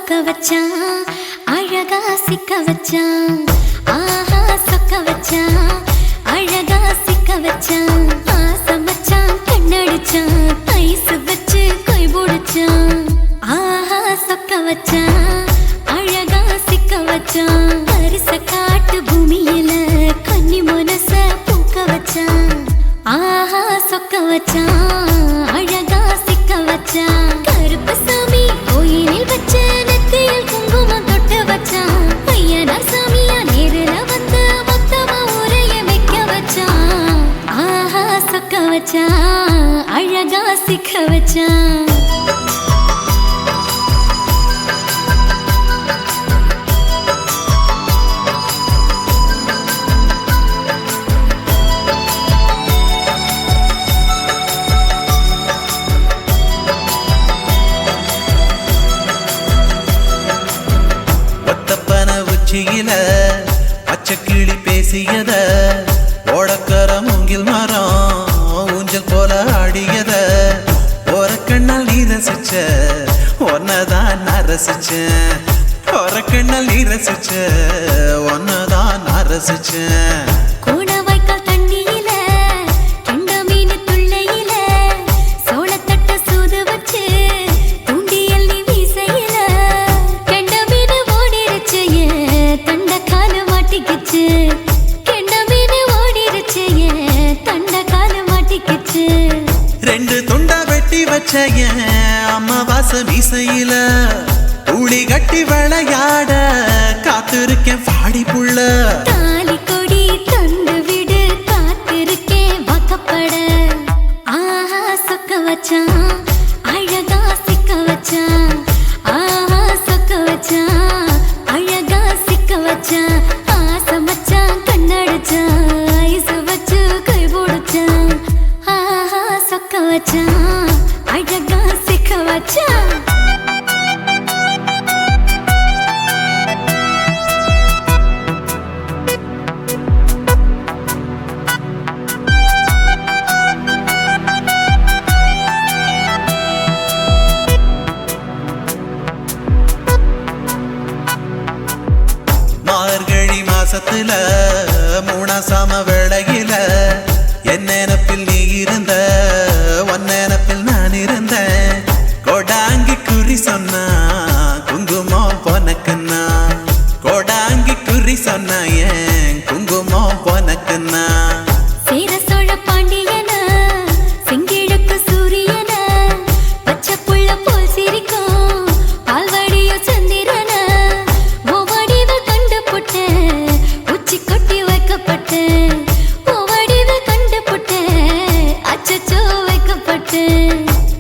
சொக்க வச்சான் அழகா சிக்க வச்சான் ஆஹா சொக்க வச்சான் அழகா சிக்க வச்சான் ஆசை மச்சான் கண்ணடிச்சான் ஐஸ் வச்சு கை போடுச்சான் ஆஹா சொக்க வச்சான் அழகா சிக்க வச்சான் அரிச காட்டு பூமியில கன்னி மனச பூக்க வச்சான் ஆஹா சொக்க வச்சான் அழகா சிக்க வச்சான் கருப்பு சாமி கோயிலில் வச்ச நெத்தியில் குங்குமம் தொட்டு வச்சான் பையனா சாமியா நேரில வந்து மொத்தமா ஊரைய வைக்க வச்சான் ஆஹா சொக்க வச்சான் அழகா சிக்க வச்சான் பச்சைக்கிளி பேசியத ஓடக்கர மூங்கில் மரம் ஊஞ்சல் போல ஆடியத ஒரு கண்ணால் நீ ரசிச்ச ஒன்னதான் நான் ரசிச்சேன் ஒரு கண்ணால் நீ ரசிச்ச ஒன்னதான் நான் ரசிச்சேன் ரெண்டு துண்டா வெட்டி வச்ச அம்மாவாச மீசையில ஊழி கட்டி விளையாட காத்திருக்கேன் பாடி புள்ள தாலி கொடி தந்து விடு காத்திருக்கேன் வாக்கப்பட ஆஹா சொக்க வச்சான் அழகா சிக்க வச்சான் ஆஹா சொக்க வச்சான் அழகா சிக்க வச்சான் ஆசை மச்சான் கண்ணடிச்சான் ஐஸ் வச்சு கை போடுச்சான் ஆஹா சொக்க வச்சான் அழகா சிக்க வச்சான் மார்கழி மாசத்துல மூணாசாம வேளையில என் நினப்பில் நீ இருந்த உன் நினப்பில் நான் இருந்தேன் கோடாங்கி குறி சொன்னா குங்குமம் பொனக்குன்னா கோடாங்கி குறி சொன்னா ஏன் குங்குமம் பொனக்குன்னா சேர சோழ பாண்டியன செங்கிழக்கு சூரியன பச்சை புள்ள போல் சிரிக்கும் பால்வடியோ சந்திரன ஓவடிவ கண்டு புட்ட உச்சி கொட்டி வைக்கப்பட்ட ஓவடிவ கண்டு புட்ட அச்சச்சோ வைக்கப்பட்ட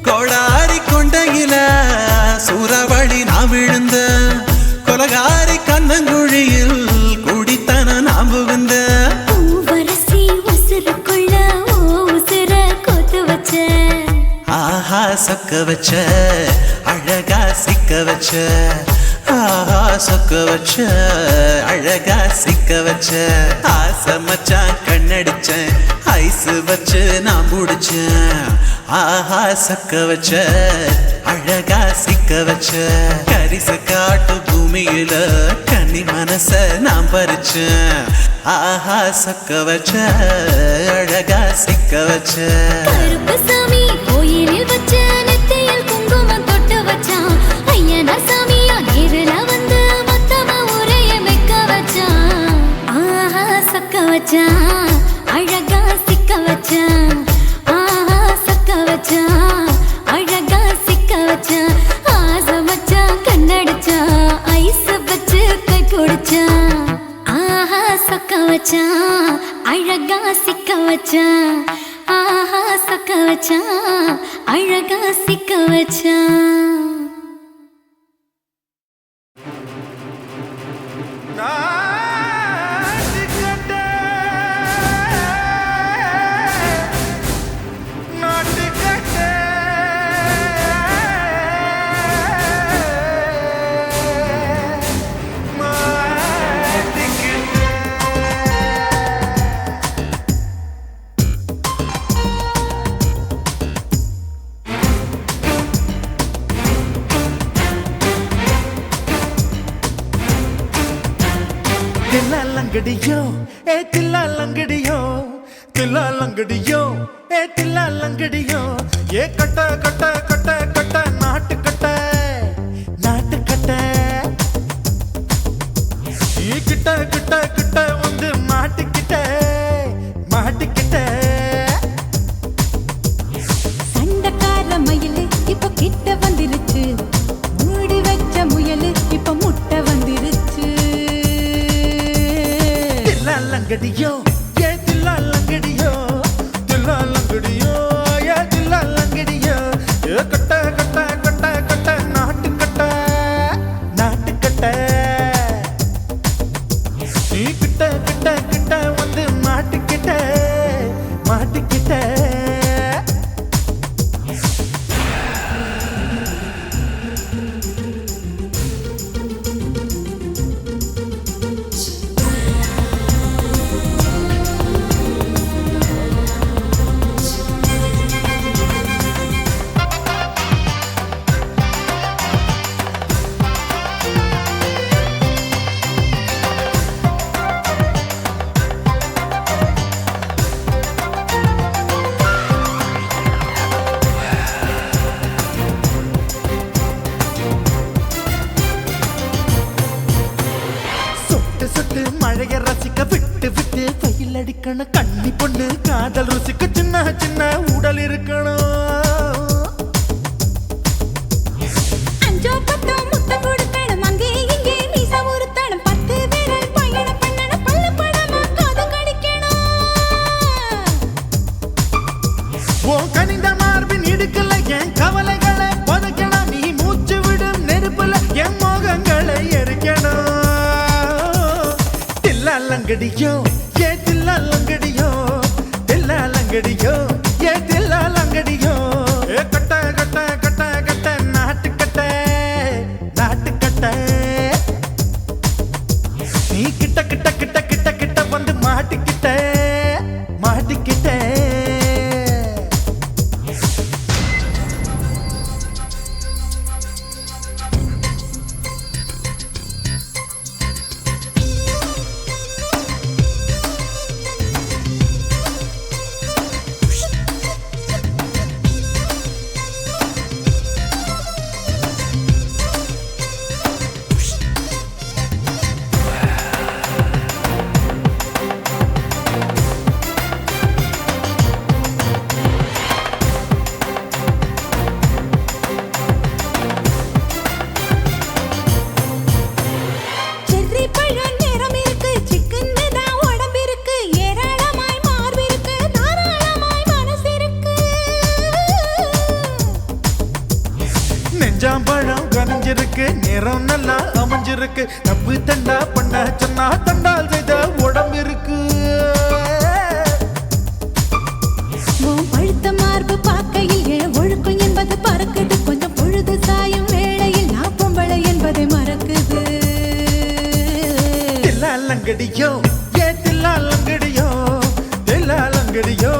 கோடாரி கொண்டையில சூறாவளி நான் விழுந்த கொலகாரி கண்ணங்குழியில் குடித்தன நான் புகுந்த பூவரசி உசுருக்குள்ள உசுர கோத்து வச்ச ஆஹா சொக்க வச்ச அழகா சிக்க வச்ச ஆஹா சொக்க வச்ச அழகா சிக்க வச்ச ஆசை மச்சான் கண்ணடிச்சேன் ஐஸ் வச்சு நான் முடிச்சேன் ஆஹா சொக்க வச்ச அழகா சிக்க வச்ச கரிச காட்டு பூமியில கன்னி மனச நான் பறிச்சேன் ஆஹா சொக்க வச்ச அழகா சிக்க வச்ச கருப்பு சாமி கோயிலில் வச்ச நெத்தியில் குங்குமம் தொட்டு வச்சான் ஐயனா சாமியா நேரில வந்து மொத்தமா ஊரைய வைக்க வச்சான் ஆஹா சொக்க வச்சான் அழகா சிக்க வச்சான் ஆஹா சொக்க வச்சான் அழகா சிக்க வச்சான் ஆசை மச்சான் கண்ணடிச்சான் ஐஸ் வச்சு கை போடுச்சான் ஆஹா சொக்க வச்சான் அழகா சிக்க வச்சான் ஆஹா சொக்க வச்சான் அழகா சிக்க வச்சான் லங்கடியோ ஏ தில்லா லங்கடியோ தில்லா லங்கடியோ ஏ தில்லா லங்கடியோ ஏ கட்ட கட்ட கட்ட கட்ட நாட்டு கட்ட நாட்டு கட்ட நீ கிட்ட கிட்ட கிட்ட வந்து மாட்டிக்கிட்ட மாட்டிக்கிட்ட சண்டக்கார மயிலு இப்ப கிட்ட வந்துருச்சு மூடி வச்ச முயலு இப்ப முட்டை வந்துருச்சு தில்லா லங்கடியோ ஏ தில்லா லங்கடியோ தில்லா லங்கடியோ ஏ தில்லா லங்கடியோ ஏ கட்ட கட்ட கட்ட கட்ட நாட்டு கட்ட நாட்டு கட்ட நீ கிட்ட கிட்ட கிட்ட வந்து மாட்டிக்கிட்ட மாட்டிக்கிட்ட சொட்டு மழைய ரசிக்க விட்டு விட்டு வெயில் அடிக்கணும் கண்ணி பொண்ணு காதல் ருசிக்க சின்ன சின்ன உடல் இருக்கணும் அஞ்சோ பத்தோ முட்டை கொடுக்கணும் அங்கே இங்கே மீச உருத்தணும் 10 விரல் பயணம் பண்ணணும் பல்லு படமா காது கடிக்கணும் ஓ கனிந்த மார்பின் இடுக்கல என் கவலைகளை பதுக்கணும் நீ மூச்சு விடும் நெருப்புல என் மோகங்களை எரிக்கணும் தில்லா லங்கடியோ ஏ தில்லா லங்கடியோ தில்லா லங்கடியோ ஏ தில்லா லங்கடியோ ஏ கட்ட கட்ட கட்ட கட்ட நாட்டு கட்ட நாட்டு கட்ட நீ கிட்ட கிட்ட கிட்ட கிட்ட கிட்ட வந்து மாட்டிக்கிட்ட மாட்டிக்கிட்ட செர்ரி பழம் நிறம் இருக்கு சிக்கன்னு தான் உடம்பு இருக்கு ஏராளமாய் மார்பு இருக்கு தாராளமாய் மனசு இருக்கு நெஞ்சாம்பழம் கனிஞ்சிருக்கு நிறம் நல்லா அமைஞ்சிருக்கு தப்பு தண்டா பண்ண சொன்னா தண்டால் செய்த உடம்பு இருக்கு உன் பழுத்த மார்பு பார்க்கையில் என் ஒழுக்கம் என்பது பறக்குது கொஞ்சம் பொழுது சாயும் வேளையில் நான் பொம்பளை என்பதை மறக்குது தில்லா லங்கடியோ ஏ தில்லா லங்கடியோ தில்லா லங்கடியோ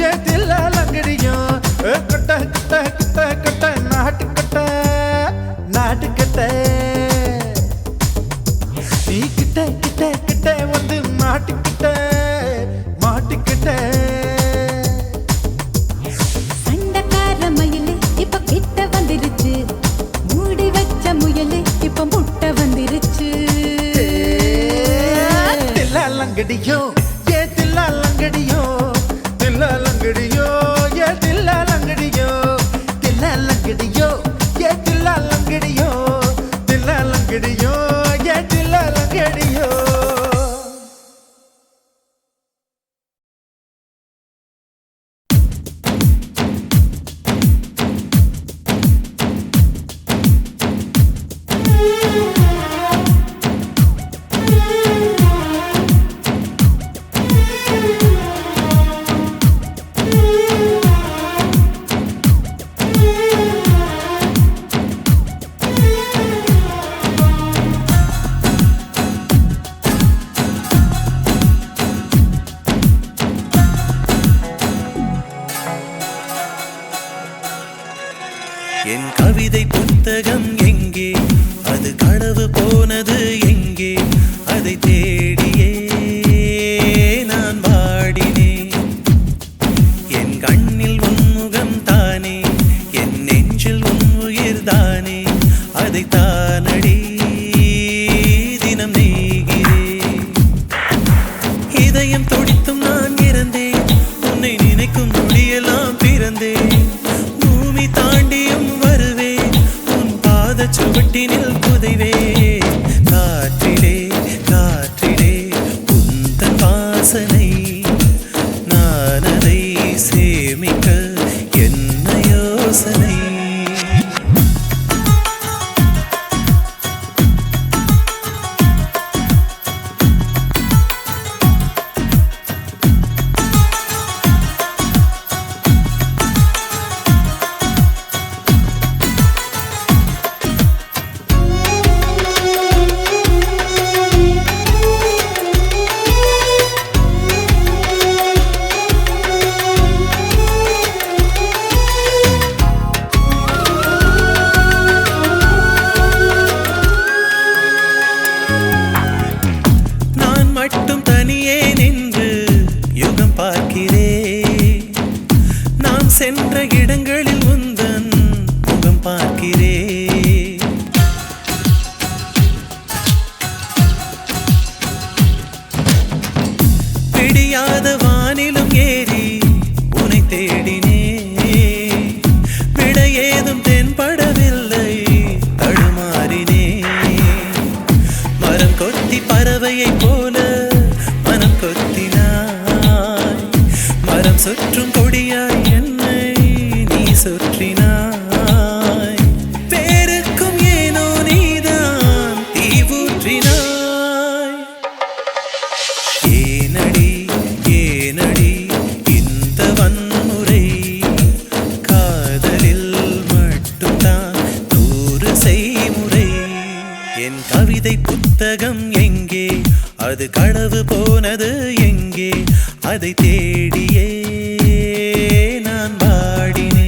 ஏ தில்லா லங்கடியோ ஏ கட்ட கட்ட கட்ட கட்ட நாட்டு கட்ட நாட்டு கட்ட நீ கிட்ட கிட்ட கிட்ட வந்து மாட்டிக்கிட்ட மாட்டிக்கிட்ட சண்டக்கார மயிலு இப்ப கிட்ட வந்துருச்சு மூடி வச்ச முயலு இப்ப முட்டை வந்துருச்சு தில்லா லங்கடியோ ஏ தில்லா லங்கடியோ தில்லா லங்கடியோ ஏ தில்லா லங்கடியோ தில்லா லங்கடியோ ஏ தில்லா லங்கடியோ தில்லா லங்கடியோ ஏ தில்லா லங்கடியோ அதை தானடி தினம் நெய்கிறேன். இதயம் துடித்தும் நான் இறந்தேன், உன்னை நினைக்கும் நொடியெல்லாம் பிறந்தேன். பூமி தாண்டியும் வருவேன், உன் பாத சுவட்டினில் புதைவேன். காற்றிலே காற்றிலே உந்தன் வாசனை, நான் அதை சேமிக்க என்ன யோசனை? மட்டும் தனியே நின்று யுகம் பார்க்கிறேன். நாம் சென்ற இடங்களில் உந்தன் முகம் பார்க்கிறேன். பிடியாத வானிலும் ஏறி உன்னை தேடினேன். விட ஏதும் தென்படவில்லை, தடுமாறினேன். மரம் கொத்தி பறவையை போல மனம் கொத்தினாய். மரம் சுற்றும் கொடியாய் என்னை நீ சுற்றினாய். பேருக்கும் ஏனோ நீதான் தீ ஊற்றினாய். ஏனடி ஏனடி இந்த வன்முறை? காதலில் மட்டும்தான் 100 செய்முறை. என் கவிதை புத்தகம் எங்கே? அது களவு போனது எங்கே? அதை தேடியே நான் பாடினேன்.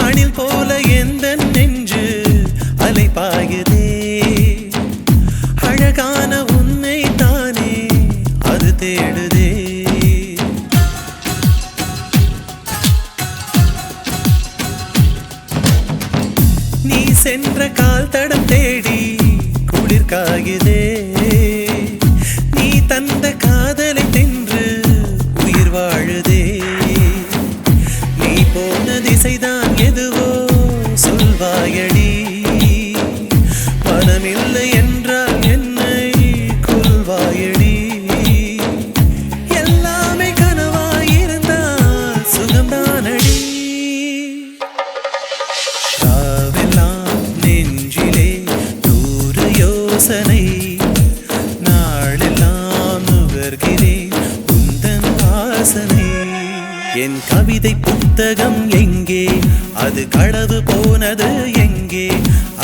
அணில் போல எந்த நெஞ்சு அலை பாயுதே. அழகான உன்னை தானே அது தேடுதே. நீ சென்ற கால் தடம் தேடி குளிர் காயுதே. நீ தந்த காதலை தின்று உயிர் வாழுதே. நீ போன திசைதான் எதுவோ சொல்வாயடி. மனமில்லை என்றால் என்னை கொல்வாயடி. எல்லாமே கனவாயிருந்தால் சுகம்தானடி. ராவெல்லாம் நெஞ்சிலே 100 யோசனை. நாளெல்லாம் நுகர்கிறேன் உந்தன் வாசனை. என் கவிதை புத்தகம் எங்கே? அது களவு போனது எங்கே?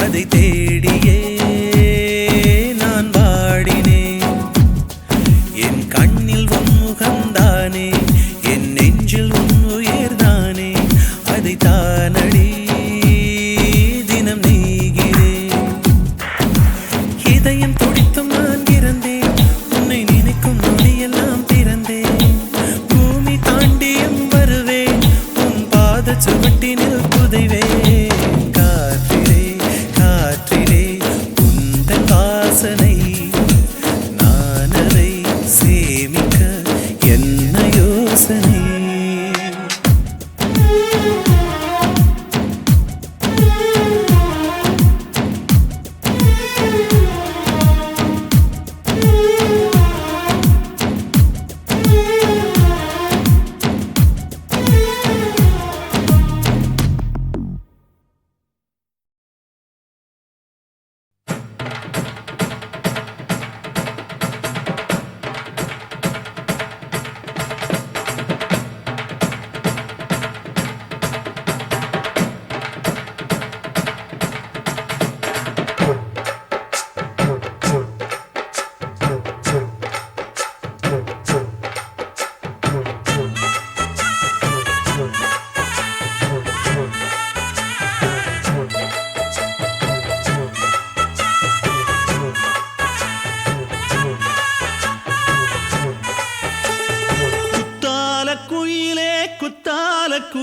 அதை தேடியே நான் பாடினேன். என் கண்ணில் உன் முகம்தானே, என் நெஞ்சில் உன் உயிர்தானே. அதை தானடி தினம் நெய்கிறேன். இதயம் துடித்தும் நான் இறந்தேன், உன்னை நினைக்கும் நொடியெல்லாம் பிறந்தேன். பூமி தாண்டியும் வருவேன், உன் பாத சுவட்டினில் புதைவேன். காற்றிலே காற்றிலே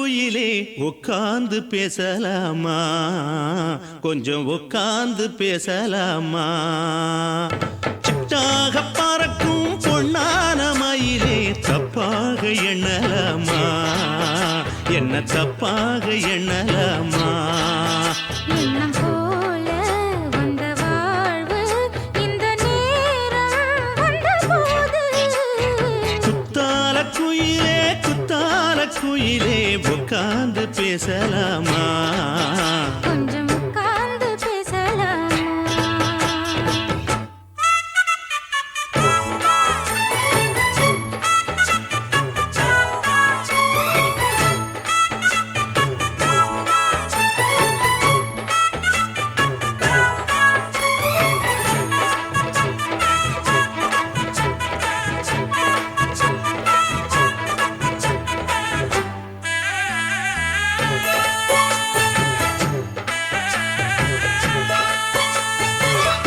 குயிலே உட்கார்ந்து பேசலாமா கொஞ்சம் உட்கார்ந்து பேசலாமா சிட்டாக பறக்கும் பொன்னான மயிலே தப்பாக எண்ணலாமா என்ன தப்பாக எண்ணலாமா எண்ணம் போல வந்த வாழ்வு இந்த நேரம் வந்தபோது குத்தால குயிலே உட்கார்ந்து பேசலாமா கொஞ்சம் உட்கார்ந்து பேசலாமா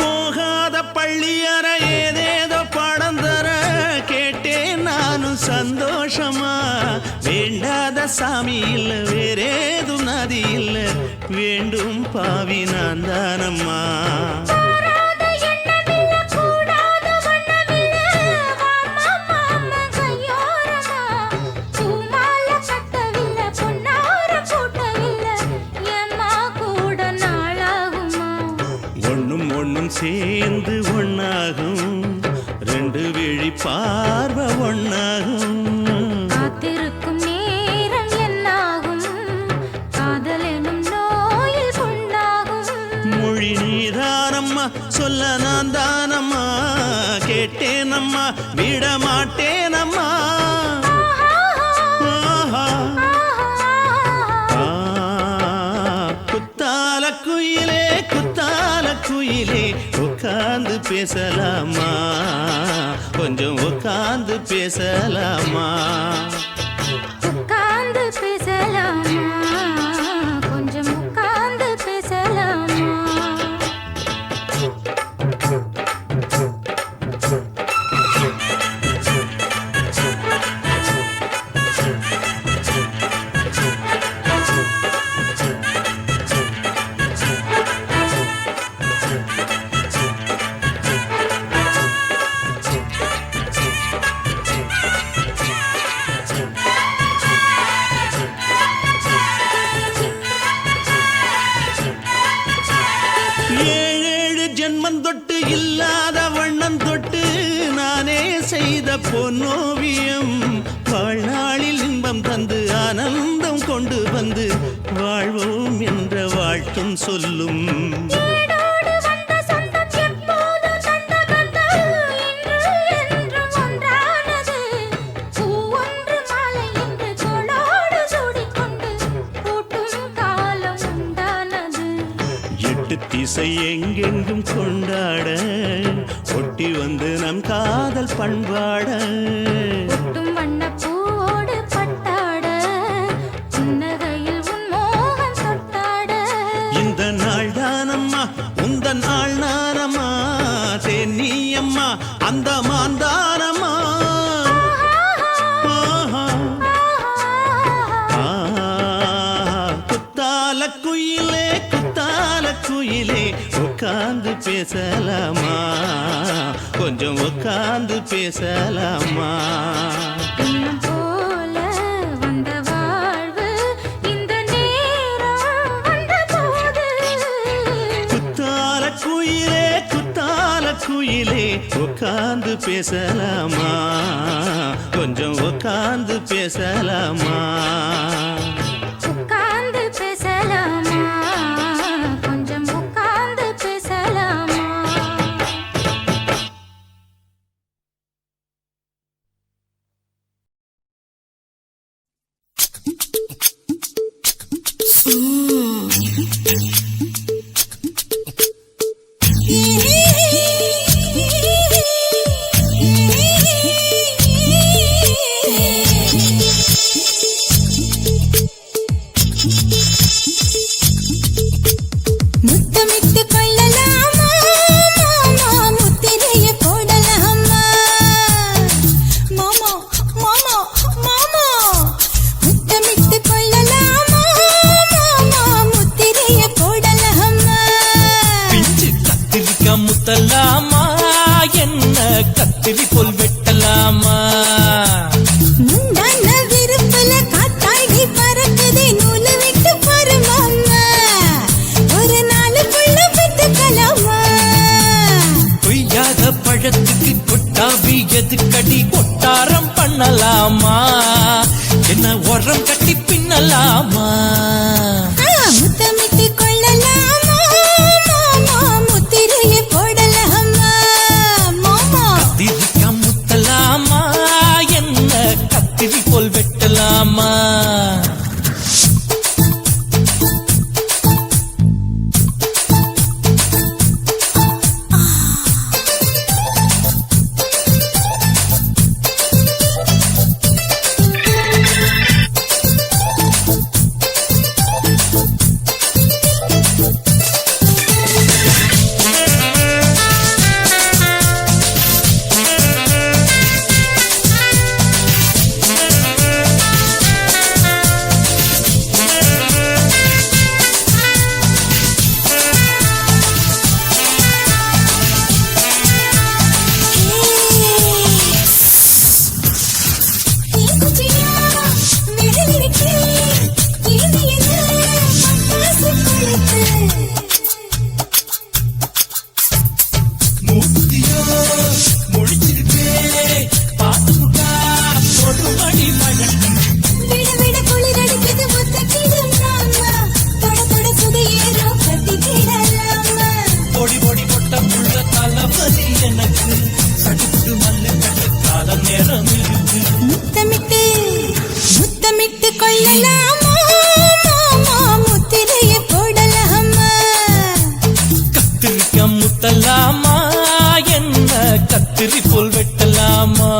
போகாத பள்ளியற ஏதேதோ பாடம் தர கேட்டேன் நானும் சந்தோஷமா வேண்டாத சாமி இல்ல வேறேதும் நதி இல்ல வேண்டும் பாவி நான் தானம்மா கூடாத எண்ணமில்ல கூடாத வண்ணமில்ல மாமா மாமா கையோரமா பூமால கட்டவில்லை பொன்னார கூட்டவில்லை ஏம்மா கூட நாளாகுமா ஒண்ணும் சேர்ந்து ஒண்ணாகும் ரெண்டு விழி பார்வை ஒண்ணாகும் காத்திருக்கும் நேரம் என்னாகும் காதல் எனும் நோயில் புண்ணாகும் மொழி நீதானம்மா சொல்ல நான் தானம்மா கேட்டேனம்மா விட மாட்டேனம்மா ஆஹா. ஆ, குத்தால குயிலே உட்கார்ந்து பேசலாமா கொஞ்சம் உட்கார்ந்து பேசலாமா உட்கார்ந்து பேசலாமா கொஞ்சம் உட்கார்ந்து பேசலாமா ஏழேழு ஜென்மம் தொட்டு இல்லாத வண்ணம் தொட்டு நானே செய்த பொன்னோவியம் வாழ்நாளில் இன்பம் தந்து ஆனந்தம் கொண்டு வந்து வாழ்வோம் என்ற வாழ்த்தும் சொல்லும் ஏடோடு வந்த சொந்தம் எப்போதும் தந்த பந்தம் இன்று என்றும் ஒன்றானது பூ ஒன்று மாலை இன்று தோளோடு சூடிக்கொண்டு பூட்டும் காலம் உண்டானது எட்டு திசை எங்கெங்கும் கொண்டாட ஒட்டி வந்து நம் காதல் பண்பாட ஒட்டும் வண்ண பூவோடு பட்டாட புன்னகையில் உன் மோகம் தொட்டாட இந்த நாள் தானம்மா உந்த நாள் நானம்மா தென்னியம்மா அந்த மாந்தானம்மா ஆஹா. ஆ, குத்தால குயிலே உட்கார்ந்து பேசலாமா கொஞ்சம் உட்கார்ந்து பேசலாமா எண்ணம் போல வந்த வாழ்வு இந்த நேரம் வந்தபோது குத்தால குயிலே உட்கார்ந்து பேசலாமா கொஞ்சம் உட்கார்ந்து பேசலாமா உட்கார்ந்து பேசலாமா கொஞ்சம் உட்கார்ந்து பேசலாமா முத்தமிட்டு கொள்ளலாமா மாமா முத்திரைய போடலாமா மாமா மாமா மாமா முத்தமிட்டு கொள்ளலாமா கத்திரி போல் வெட்டலாமா முந்தான விருப்பல காத்தாடி பறக்குதே நூலை விட்டு பாரு மாமா ஒரு நாளுக்குள்ள விட்டுக்கலாமா கொய்யாத பழத்துக்கு கொட்டாவி எதுக்கடி கொட்டாரம் பண்ணலாமா என்ன உரம் கட்டி பின்னலாமா முத்தமிட்டு கொள்ளலாமா மாமா முத்திரையை போடலாமா மாமா கத்திரிக்கா முத்தலாமா என்ன கத்திரி போல் வெட்டலாமா முத்தமிட்டு முத்தமிட்டு கொள்ளலாமா மாமா முத்திரையை போடலாமா கத்திரிக்கா முத்தலாமா என்ன கத்திரி போல் வெட்டலாமா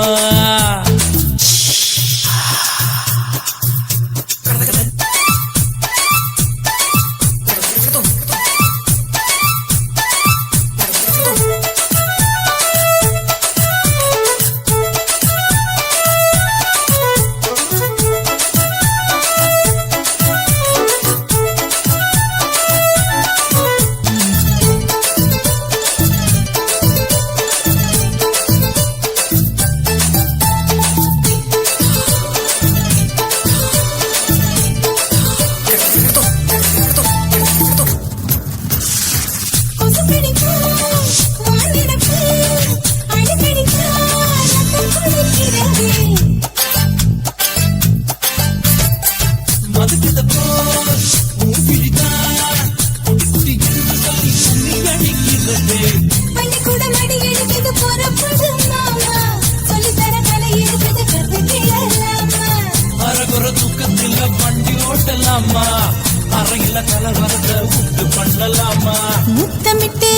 அறையில கலவரத்தை உண்டு பண்ணலாமா முத்தமிட்டு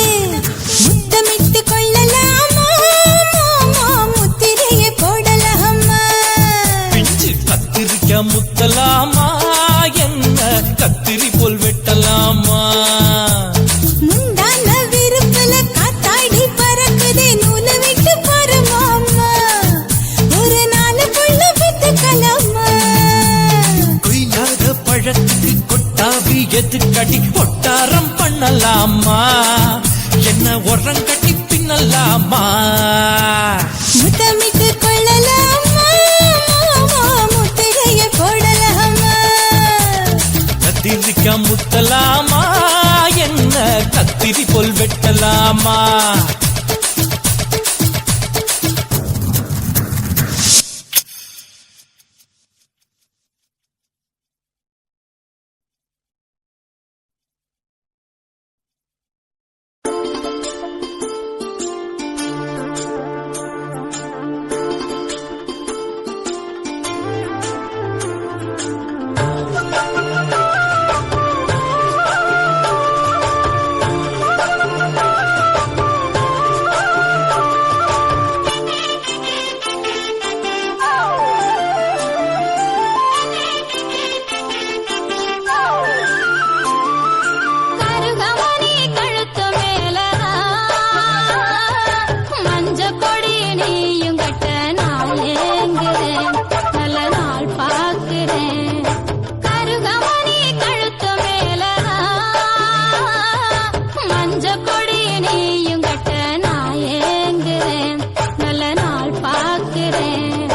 முத்தமிட்டு கொள்ளலாமா மாமா முத்திரையை போடலாமா பிஞ்சு கத்திரிக்கா முத்தலாமா என்ன கத்திரி போல் வெட்டலாமா முந்தான விருப்பல காத்தாடி பறக்குதே நூலை விட்டு பாரு மாமா ஒரு நாளுக்குள்ள விட்டுக்கலாமா கொய்யாத பழத்துக்கு கொட்டாவி எதுக்கடி கொட்டாரம் பண்ணலாமா என்ன உரம் கட்டி பின்னலாமா முத்தமிட்டு கொள்ளலாமா மாமா முத்திரையை போடலாமா கத்திரிக்கா முத்தலாமா என்ன கத்திரி போல் வெட்டலாமா போறேன்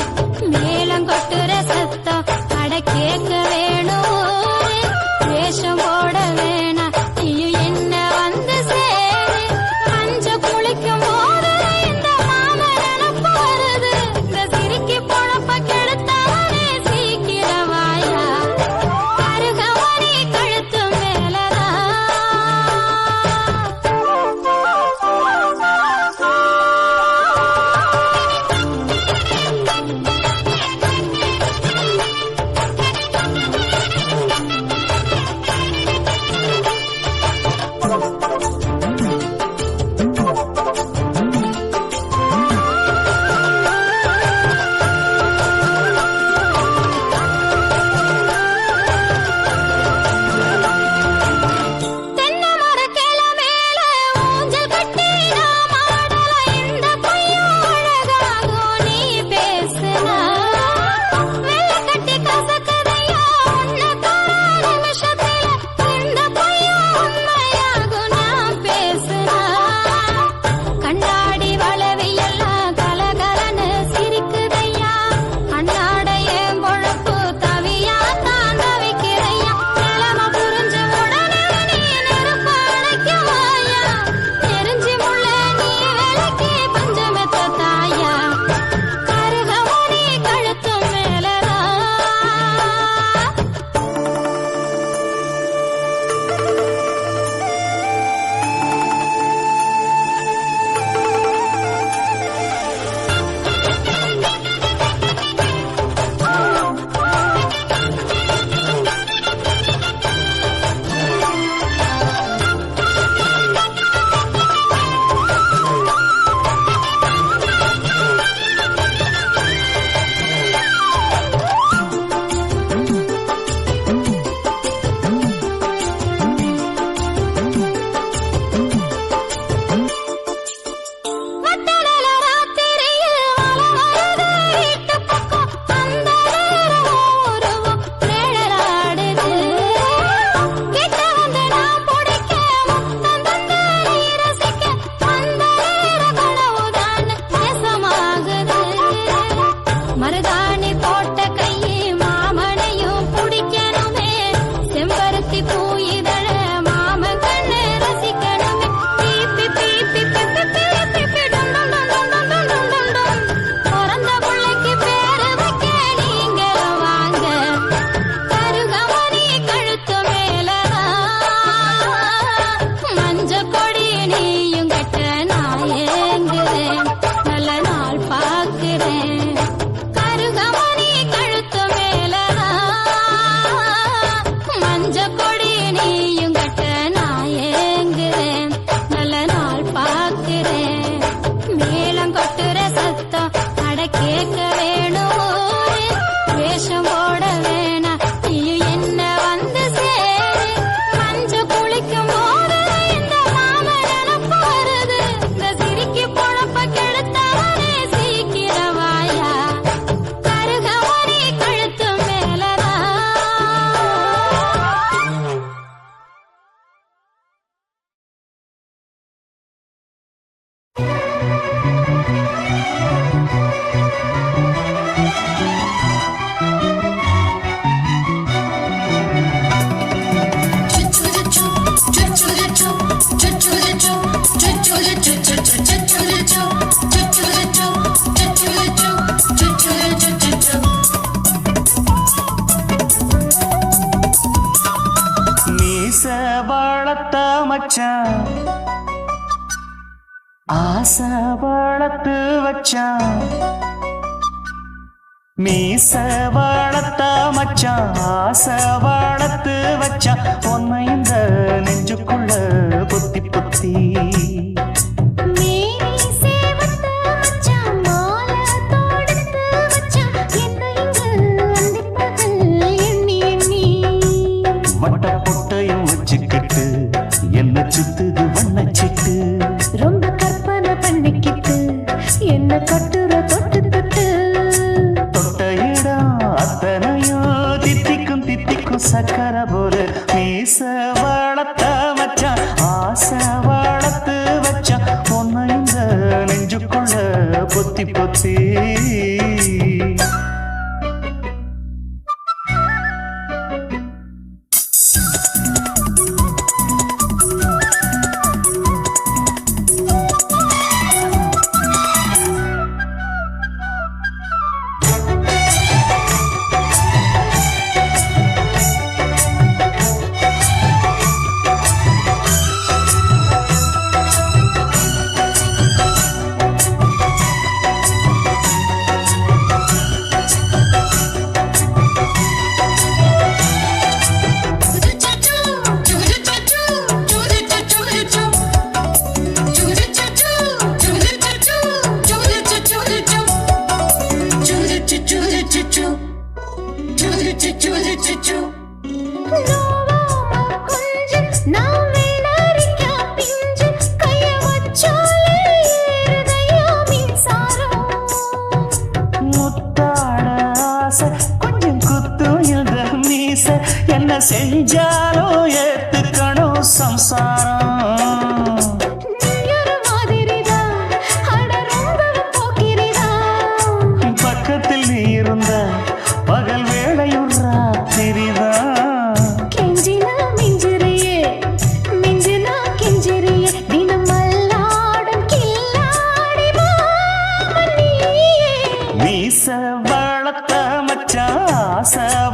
மேலம் கொட்டுற சத்தம் அட கேட்க வேணும் வேஷம் போட வேணாம் நீயும் என்ன வந்து சேரு அஞ்ச குளிக்கும் போது இந்த மாமரணம் போறது இந்த சிரிக்கி பொழப்ப கெடுத்தவனே சீக்கிரவாயா அருகவனே கழுத்து மேலதான் தென்னை மரக்கிள மேல ஊஞ்சல் கட்டி நாம் ஆடலாம் இந்த பையன் அழகாகும் நீ பேசுனா வெள்ளை கட்டி கசக்குதையா உன்னை காண நிமிஷத்துல இந்த பையன் உண்மையாகும் நான் பேசுனா கண்ணாடி வளவி எல்லாம் கலகலன்னு சிரிக்குதையா அண்ணாட என் பொழப்பு தவியா தான் தவிக்கிறையா நிலம புரிஞ்ச உடனே நீ நெருப்பு அணைக்குவாயா நெருஞ்சி முள்ள நீ விளக்கி பஞ்சமெத்த தாயா கருகமணி கழுத்து மேலதான் வட்டலல ராத்திரியில் வலம் வருது வீட்டு பக்கம் அந்த நேரம் உருவம் நிழலாடுது கிட்ட வந்து நான் பிடிக்க முத்தம் தந்து நீ ரசிக்க அந்த நேரம் கனவுதான் நேசமாகுது மருதாணி போட்ட கையை மாமனையும் பிடிக்கணுமே செம்பருத்தி பூ இதழ மாமன் கண்ணு ரசிக்கணுமே பீப்பி பீப்பி பிப்பி பீப்பி பி டும் டும் டும் டும் டும் டும் டும் டும் டும் பிறந்த பிள்ளைக்கு பேரு வைக்க நீங்களும் வாங்க கருகமணி கழுத்து மேலதான் மஞ்ச கொடி நீயும் கட்ட நான் ஏங்குறேன் நல்ல நாள் பார்க்கிறேன் கருகமணி கழுத்து மேலதான் மஞ்ச கொடி நீயும் கட்ட நான் ஏங்குறேன் நல்ல நாள் பார்க்கிறேன் மேலம் கொட்டுற சத்தம் அட கேட்க வேணும் வேஷம் போட வேணாம் நீயும் என்ன வந்து சேரு மஞ்ச குளிக்கும் போது இந்த மாமரணம் போறது இந்த சிரிக்கி பொழப்ப கெடுத்தவனே சீக்கிரவாயா கருகமணி கழுத்து மேலதான் மீச வளர்த்த மச்சான் ஆசை வளர்த்து வச்சான் மீச வளர்த்த மச்சான் ஆசை வளர்த்து வச்சான் உன்னை இந்த நெஞ்சுக்குள்ள புத்தி புத்தி மேனி சேவத்து மச்சான் மாலை தொடுத்து வச்சான் என்ன இங்கு அந்திப்பகல் எண்ணி எண்ணி வட்ட பொட்டையும் வச்சுக்கிட்டு என்ன சுத்துது வண்ணச்சிட்டு ரொம்ப கற்பனை பண்ணிக்கிட்டு என்ன கட்டுற தொட்டு தொட்டு தொட்ட இடம் அத்தனையும் தித்திக்கும் தித்திக்கும் சக்கரை போல மீச வளர்த்த மச்சான் ஆசை வளர்த்து வச்சான் உன்னை இந்த நெஞ்சுக்குள்ள பொத்தி பொத்தி கொஞ்சம் குத்தும் இந்த மீச என்ன செஞ்சாலும் ஏத்துக்கணும் சம்சாரம் பக்கத்தில் நீ இருந்த பகல் வேளையும் ராத்திரிதான்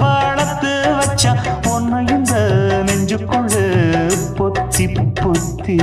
வளர்த்து வச்சா உன்னை இந்த நெஞ்சுக்குள்ள பொத்தி பொத்தி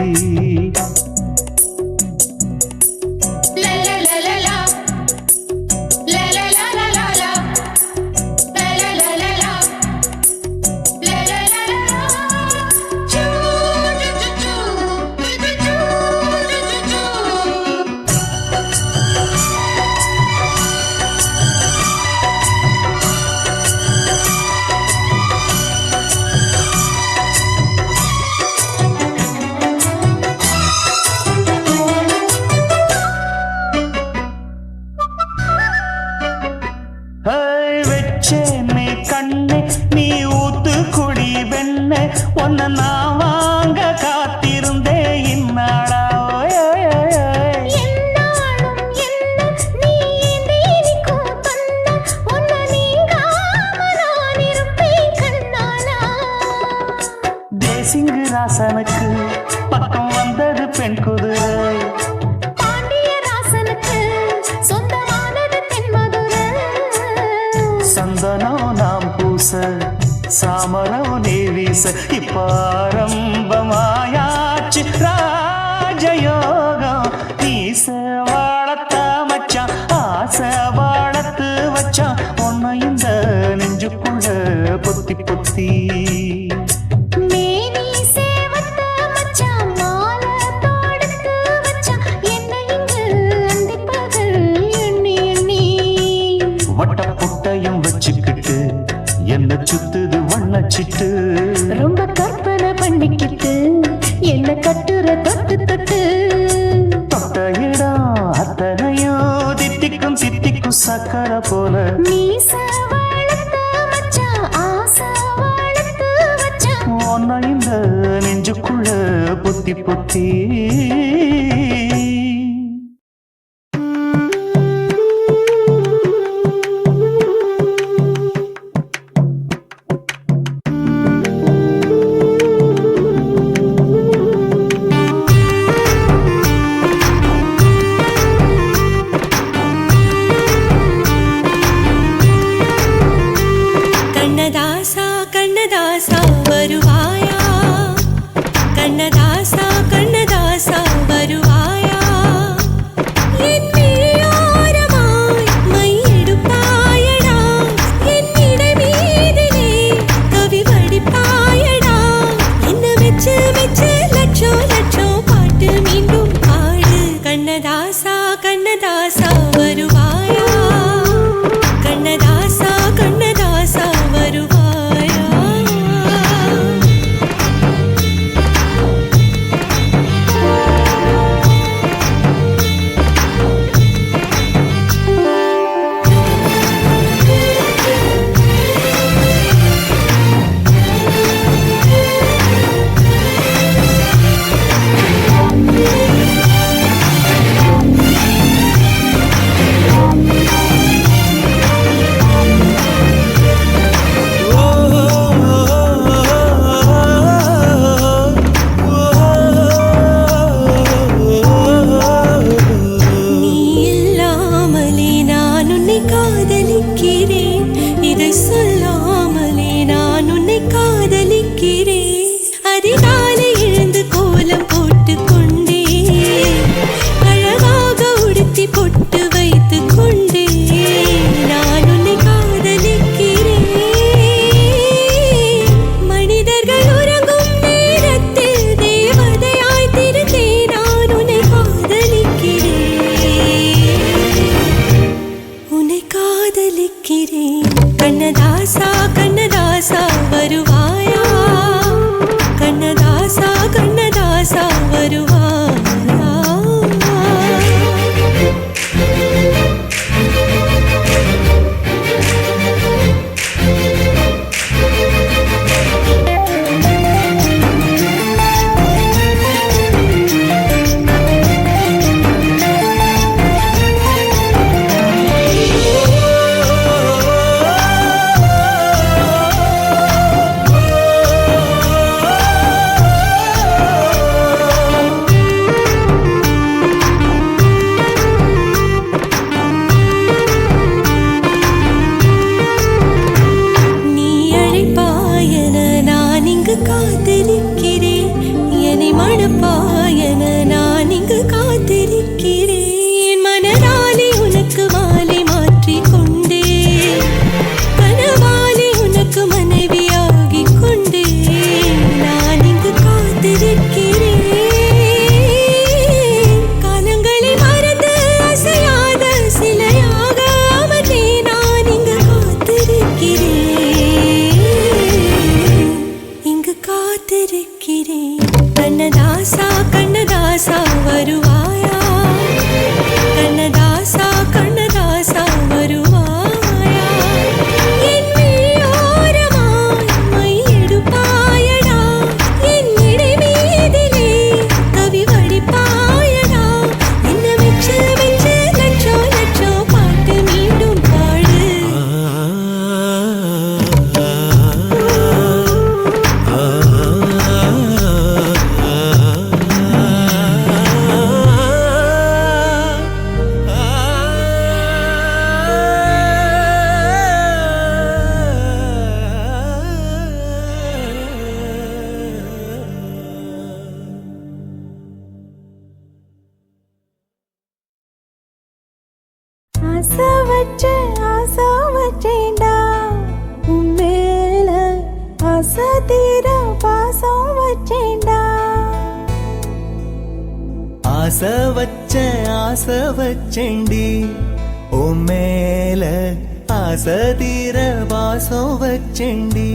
வெச்சேனே கண்ணே நீ ஊத்து குடி வெண்ணே உன்னை நான் வாங்க காத்திருந்தே இந்நாளா தேசிங்கு ராசனுக்கு பக்கம் வந்தது பெண் குதிரை சந்தனம் நாம் பூச சாமரம் நீ வீச இப்பாரம்பமாயாச்சு ராஜயோகம் நீச வாழத்த மச்சான் ஆசை வாழத்து வச்சான் உன்னை இந்த நெஞ்சுக்குள்ள பொத்தி பொத்தி வட்டப்புட்டையும் வச்சுக்கிட்டு என்ன சுத்துது வண்ணச்சிட்டு ரொம்ப கற்பனை பண்ணிக்கிட்டு என்ன கட்டுற தொட்டு தொட்டு தொட்ட இடம் அத்தனையும் தித்திக்கும் தித்திக்கும் சக்கரை போல உன்னை இந்த நெஞ்சுக்குள்ள பொத்தி பொத்தி கண்ணதாசா வருவாயா கண்ணதாசா கண்ணதாசா சொல்லாமலே நான் உன்னை காதலிக்கிறேன். அதிகாலை எழுந்து கோலம் போட்டு கொண்டே அழகாக உடுத்தி பொட்டு வைத்து கொண்டே நான் உன்னை காதலிக்கிறேன். மனிதர்கள் உறங்கும் நேரத்தில் தேவதையாய் திருந்தே நான் உன்னை காதலிக்கிறேன். உன்னை காதலிக்கிறேன். கண்ணதாசா கண்ணதாசா வருவாயா, கண்ணதாசா கண்ணதாசா வருவாயா. நீ அழைப்பாயன நான் இங்கு காத்திருக்கிறேன். என்னை மணப்பாயன நான் இங்கு காத்திருக்கிறேன். மனதாலே உனக்கு மாலை மாற்றிக் கொண்டே கனவாலே உனக்கு மனைவியாகிக் கொண்டே நான் இங்கு காத்திருக்கிறேன். காலங்களை மறந்து அசையாத சிலையாக அவனே நான் இங்கு காத்திருக்கிறேன். இங்கு காத்திருக்கிறேன். கண்ணதாசா கண்ணதாசா வருவாயா, கண்ணதாசா கண்ணதாசா வருவாயா. என் விழியோரமாய் மை எடுப்பாயடா, என் இடை மீதிலே கவி வடிப்பாயடா. என்ன வெச்சு வெச்சு லட்சோ லட்சோ பாட்டு மீண்டும் பாடு. ஆசை வச்சேன்டா உன் மேல, ஆசை தீர பாசம் வச்சேன்டா. ஆசை வச்சேண்டி உன் மேல, ஆசை தீர வாசம் வச்சேண்டி.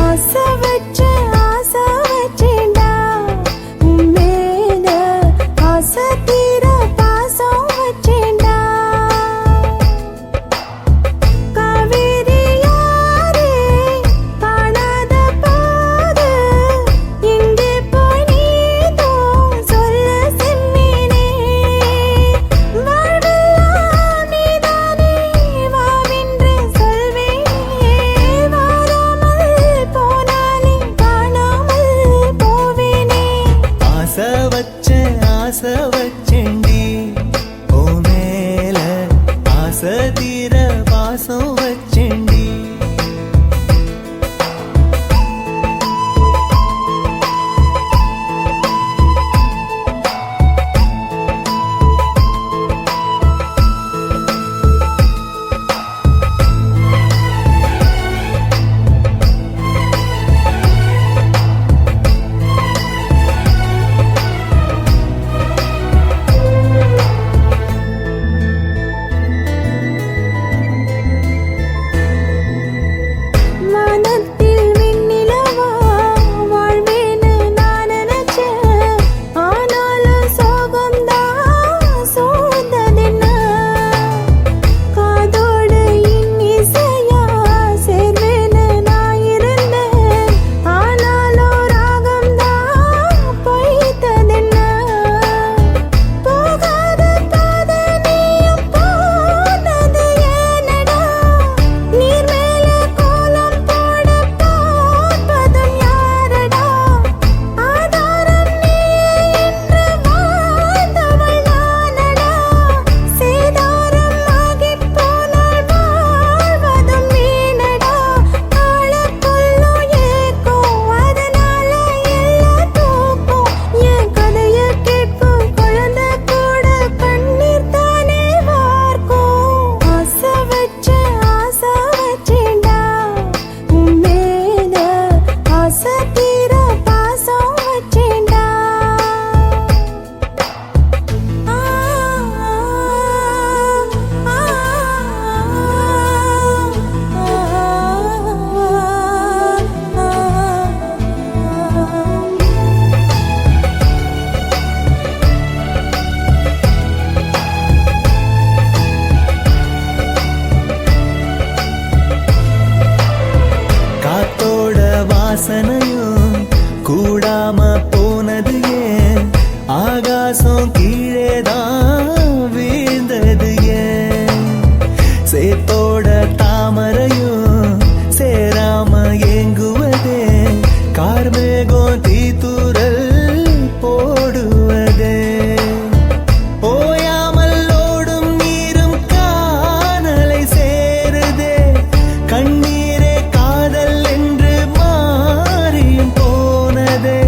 ஆசை வச்சேன்டா உன் மேல, ஆசை தீர பாசம் வச்சேன்டா. காவேரி யாரே காணாத போது எங்கே போய் நீதோ சொல்ல செம்மீனே. வாழ்வெல்லாம் நீதானே வாவென்று சொல்வேனே. வாராமல் போனாலே காணாமல் போவேனே. ஆசை வச்சேண்டி உன் மேல, ஆசை தீர வாசம் வச்சேண்டி. வாசனையும் கூடாம போனது ஏன் ஆகாசம் கீழேதான் வீழ்ந்தது ஏன் சேத்தோட தாமரையும் சேராம ஏங்குவதே கார்மேகம் தீத்துரல் போடுவதே ஓயாமல் ஓடும் நீரும் காணலை சேருதே கண்ணீரே காதல் என்று மாறியும் போனதே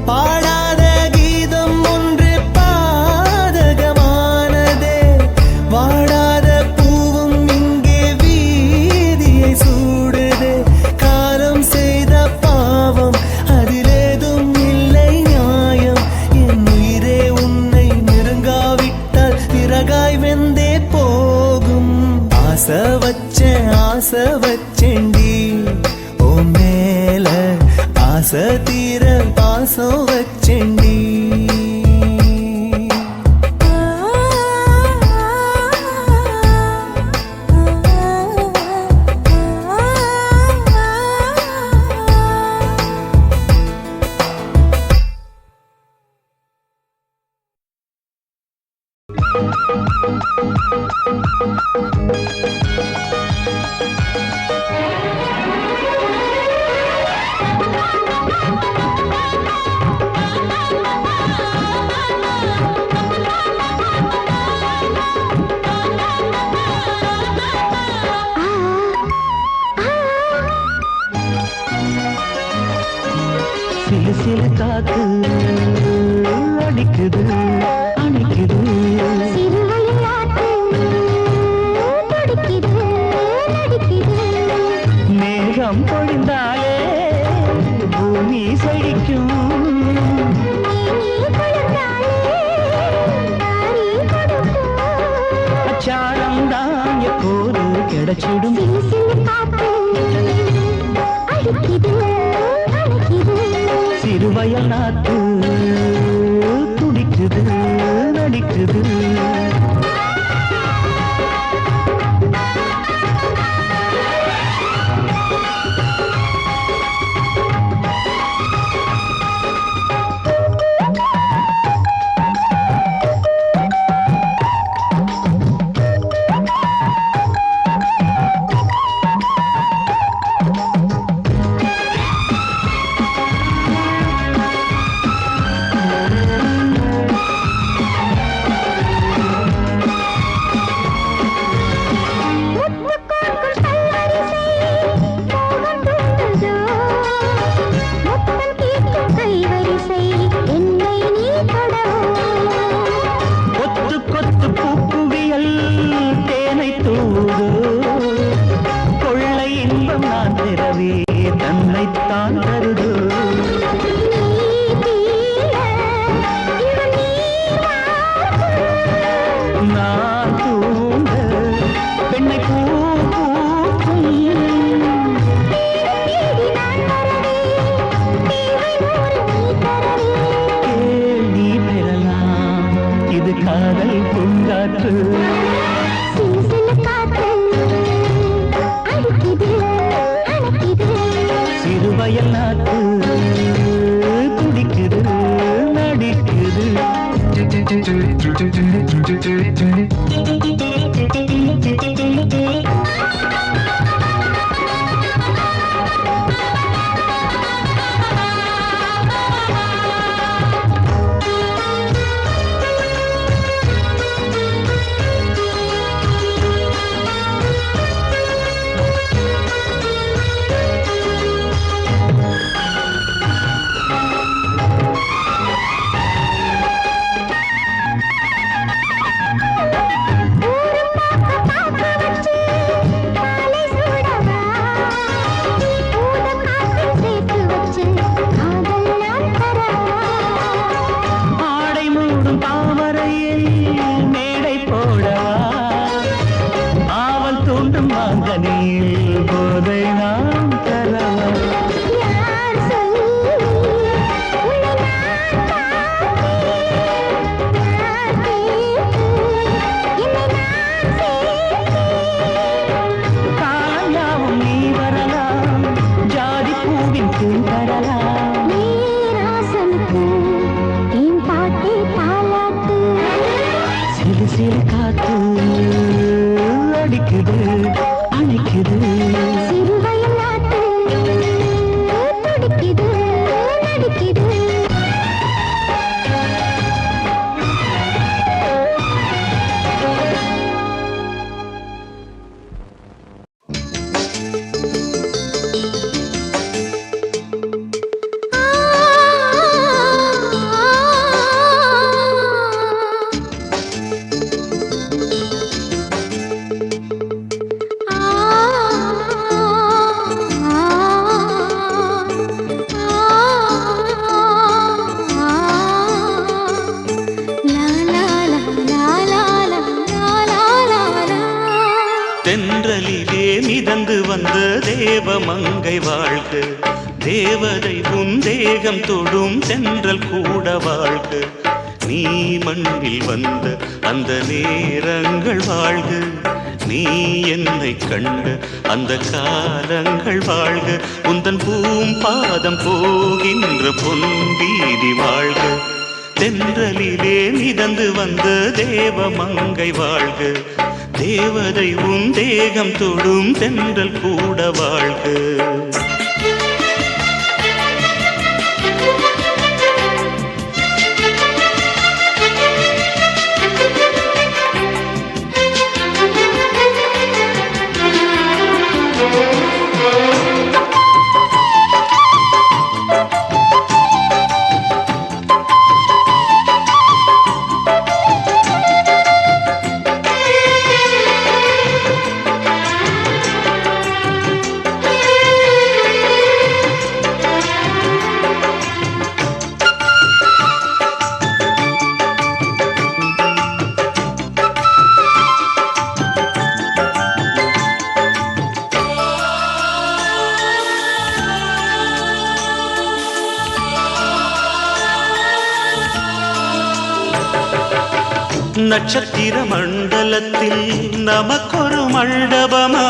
பாடாத கீதம் ஒன்று பாதகமானதே வாடாத பூவும் இங்கே வீதியை சூடுதே காலம் செய்த பாவம் அதிலேதும் இல்லை நியாயம் என் உயிரே உன்னை நெருங்காவிட்டால் பிறகாய் வெந்தே போகும் ஆசை வச்சேன்டி ஓ மேல ஆசை தீர பாசம் வச்சேன்டி சிலு சிலு காத்து அடிக்குது அணைக்குது மேகம் பொழிந்தாலே பூமி செழிக்கும் அச்சாரம் தான் எப்போது கிடைச்சிடும் சிறுவயல் நாத்து துடிக்குது நடிக்குது தன்னைத்தான் தருது நான் தூங்க பெண்ணை பூ பூக்கும் நீ பெறலாம் இது காதல் பூங்காற்று சிறுவயல் நாட்டு துடிக்குது நடிக்குது போதை நாம் தரலாம் காயாவும் நீ வரலாம் ஜாதி பூவின் தென்றலிலே மிதந்து வந்த தேவமங்கை வாழ்க, தேவதை உன் தேகம் தொடும் தென்றல் கூட வாழ்க. நீ மண்ணில் வந்த அந்த நேரங்கள் வாழ்க, நீ என்னை கண்ட அந்த காலங்கள் வாழ்க. உந்தன் பூம்பாதம் போகின்ற பொன்வீதி வாழ்க, தென்றலிலே மிதந்து வந்த தேவமங்கை வாழ்க, தேவதை உன் தேகம் தொடும் தென்றல் கூட வாழ்க. நட்சத்திர மண்டலத்தில் நமக்கொரு மண்டபமா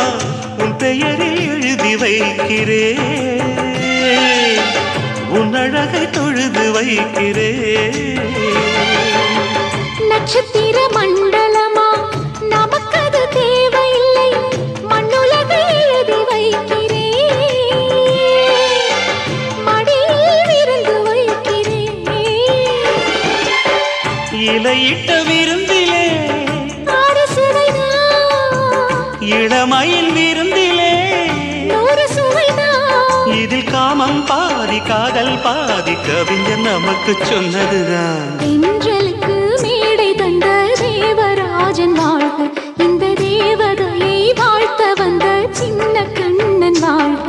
உன் பெயரில் எழுதி வைக்கிறேன், உன் அழகை தொழுது வைக்கிறேன். நட்சத்திர மண்டலமா நமக்கது தேவையில்லை, மண்ணுலகை எழுதி வைக்கிறேன், மடியில் விருந்து வைக்கிறேன். இலையிட்ட விருந்திலே இளமயில் விருந்திலே இதில் காமம் பாதி காதல் பாதி கவிஞர் நமக்கு சொன்னதுதான். தென்றலுக்கு மேடை தந்த தேவராஜன் வாழ்க, இந்த தேவதையை வாழ்த்த வந்த சின்ன கண்ணன் வாழ்க.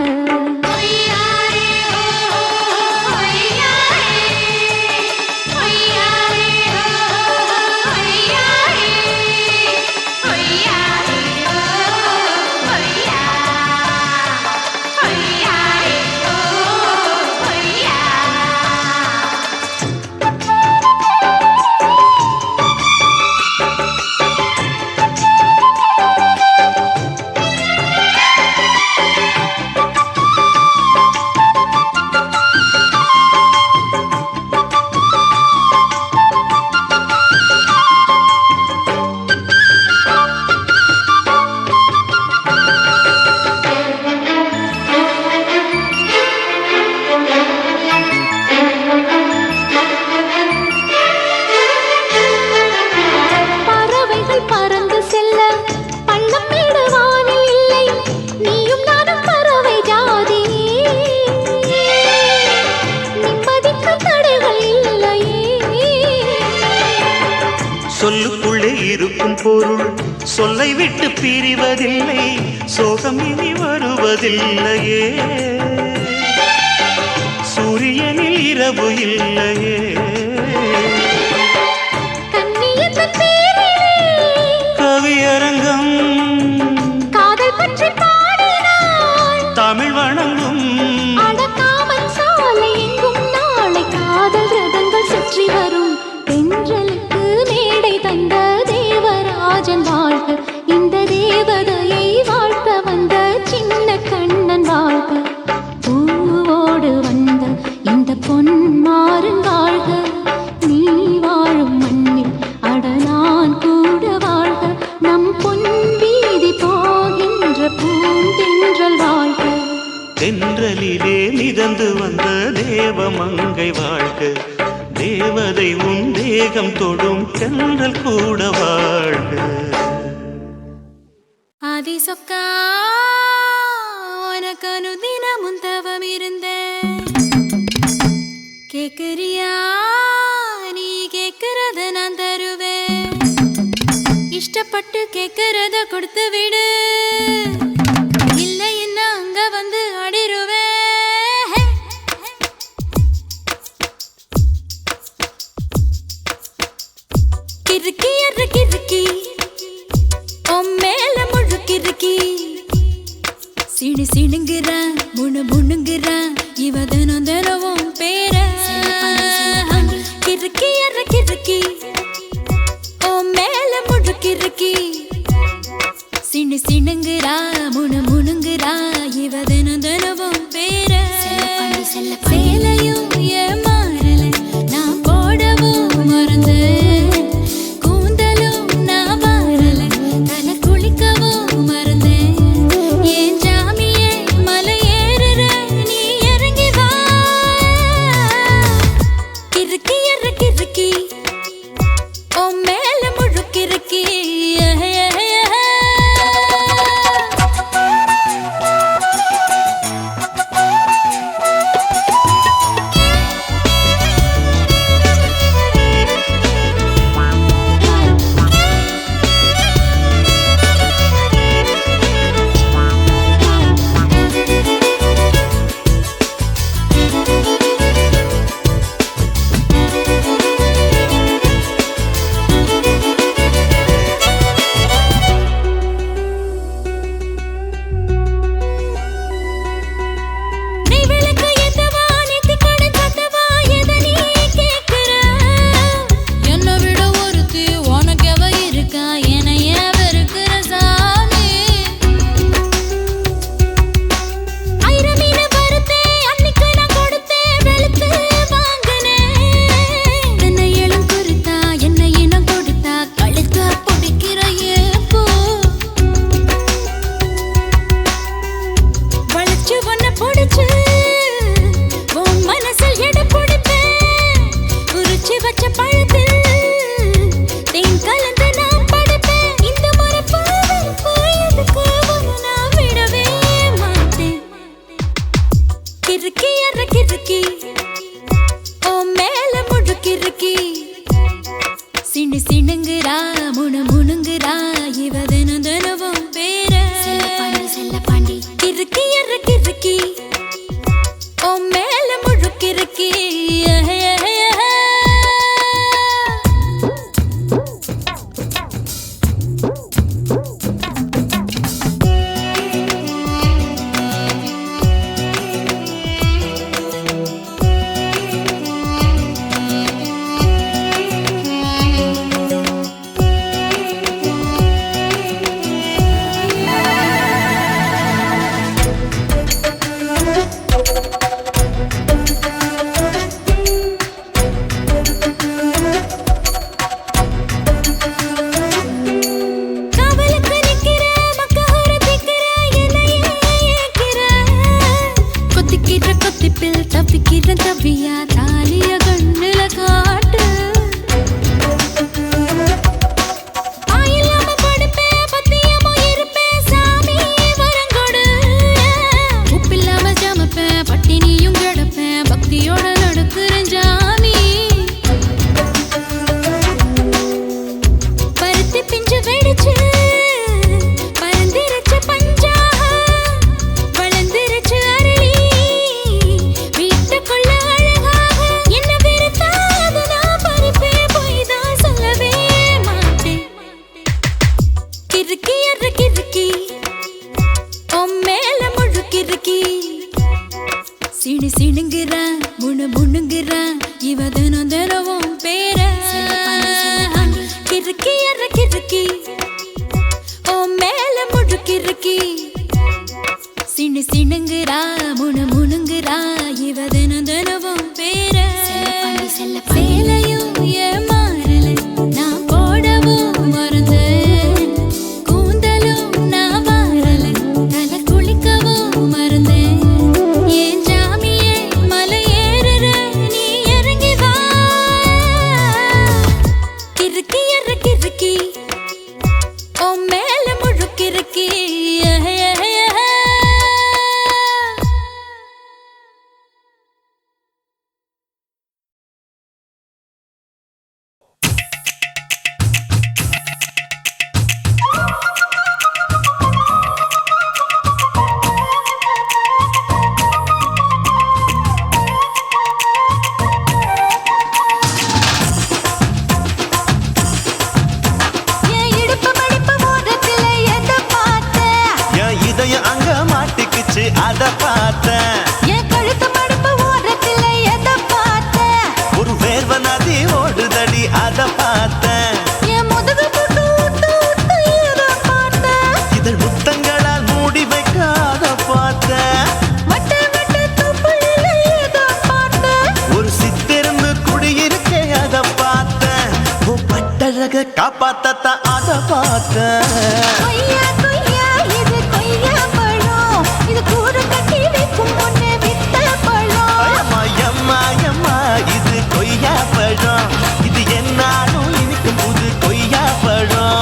சொல்லுக்குள்ளே இருக்கும் பொருள் சொல்லை விட்டு பிரிவதில்லை, சோகம் இனி வருவதில்லையே, சூரியனில் இரவு இல்லையே. கவியரங்கம் காதல் பற்றி பாடினாள், தமிழ் வணங்கும் அடக்காமல் சாலை எங்கும் நாளை காதல் ரதங்கள் சுற்றி வரும். தென்றலுக்கு மேடை தந்த தேவராஜன் வாழ்க, இந்த தேவதையை வாழ்த்த வந்த சின்ன கண்ணன் வாழ்க. பூவோடு வந்த இந்த பொன்மாறன் வாழ்க, நீ வாழும் மண்ணில் அட நான் கூட வாழ்க. நம் பொன் வீதி போகின்ற பூந்தென்றல் வாழ்க, தென்றலிலே மிதந்து வந்த தேவமங்கை வாழ்க, தேவதை உன் தேகம் தொடும் தென்றல் கூட வாழ்க. ஆதி சொக்கா உனக்கு அனுதினமும் தவம் இருந்தேன், கேக்குறியா நீ கேக்குறத நான் தருவேன், இஷ்டப்பட்டு கேக்குறத கொடுத்து விடு, இல்லை என்ன அங்க வந்து அடிருவேன். கிறுக்கி எற கிறுக்கி உன் மேல முழு கிறுக்கி, சீனி சீனுங்கிறான் முணு முணுங்கிறான் இவ தினம் தினமும் பேர கிறுக்கி எற கிறுக்கி ஓ மேல முழுக்கிறுக்கி சீனி சீனுங்கிறா முணு முணுங்கிறா இவ தினம் தினமும் பேர சேலையும் ஏமாறல நான் போடவும் மறந்தேன் கூந்தலும் நான் வாரல தலை குளிக்கவும் மறந்தேன் ஏன் ஜாமியே மலை ஏறுற நீ இறங்கி வா கிறுக்கி எற கிறுக்கி ஓ மேல முழுக்கிறுக்கி சினு சினுங்குறா முணு முணுங்குறா இவ தினம் தினமும் பேர கிறுக்கி எற கிறுக்கி ஓ மேல முழுக்கிறுக்கி தப்பிக்கிறேன் தவியா தாலிய கண்ணுல காட்டு ஆயில்லாம படுப்பேன் பத்தியமோ இருப்பேன் சாமி வரங்கொடு உப்பில்லாம ஜமப்பேன் பட்டினியும் கிடப்பேன் பக்தியோட நடக்கிறேன் ஜாமி பருத்தி பிஞ்சு வெடிச்சு பறந்திருச்சு பஞ்சா வளர்ந்திருச்சு அரளி வீட்டுக்குள்ள அழகாக என்ன வெறுத்தாது நான் பறிப்பே போய் தான் சொல்லவே மாட்டேன் கிறுக்கி எற கிறுக்கி ஓ மேல முழுக்கிறுக்கி சீனி சீனுங்கிறா முணு முணுங்கிறா இவ தினம் தினமும் பேர கிறுக்கி எற கிறுக்கி ஓ மேல முழுக்கிறுக்கி சினு சினுங்குறா முணு முணுங்குறா இவ தினம் தினமும் பேர சேலையும் ஏமாறல நான் போடவும் மறந்தேன் கூந்தலும் நான் வாரல தலை குளிக்கவும் மறந்தேன் ஏன் ஜாமியே மலை ஏறுற நீ இறங்கி வா கிறுக்கி எற கிறுக்கி ஓ மேல முழுக்கிறுக்கி அத பார்த்தேன். என் கழுத்து மடுப்பு ஓரத்துல எதை பார்த்தேன்? ஒரு வேர்வ நதி ஓடுதடி அத பார்த்தேன். என் முதுகு புட்டு ஊத்து ஊத்து எதை பார்த்தேன்? இதழ் முத்தங்களால் மூடி வைக்க அத பார்த்தேன். வட்ட வட்ட தொப்புளில எதை பார்த்தேன்? ஒரு சித்திருந்து குடியிருக்கே அத பார்த்தேன். உன் பட்டழக காப்பாத்தத்தான் அத பார்த்தேன். கொய்யா கொய்யா இது கொய்யா பழம், இது கூடு கட்டி வைக்கும் முன்னே வித்த பழம். அம்மா எம்மா எம்மா இது கொய்யா பழம். இது என்னாலும் இனிக்கும் புது கொய்யா பழம்.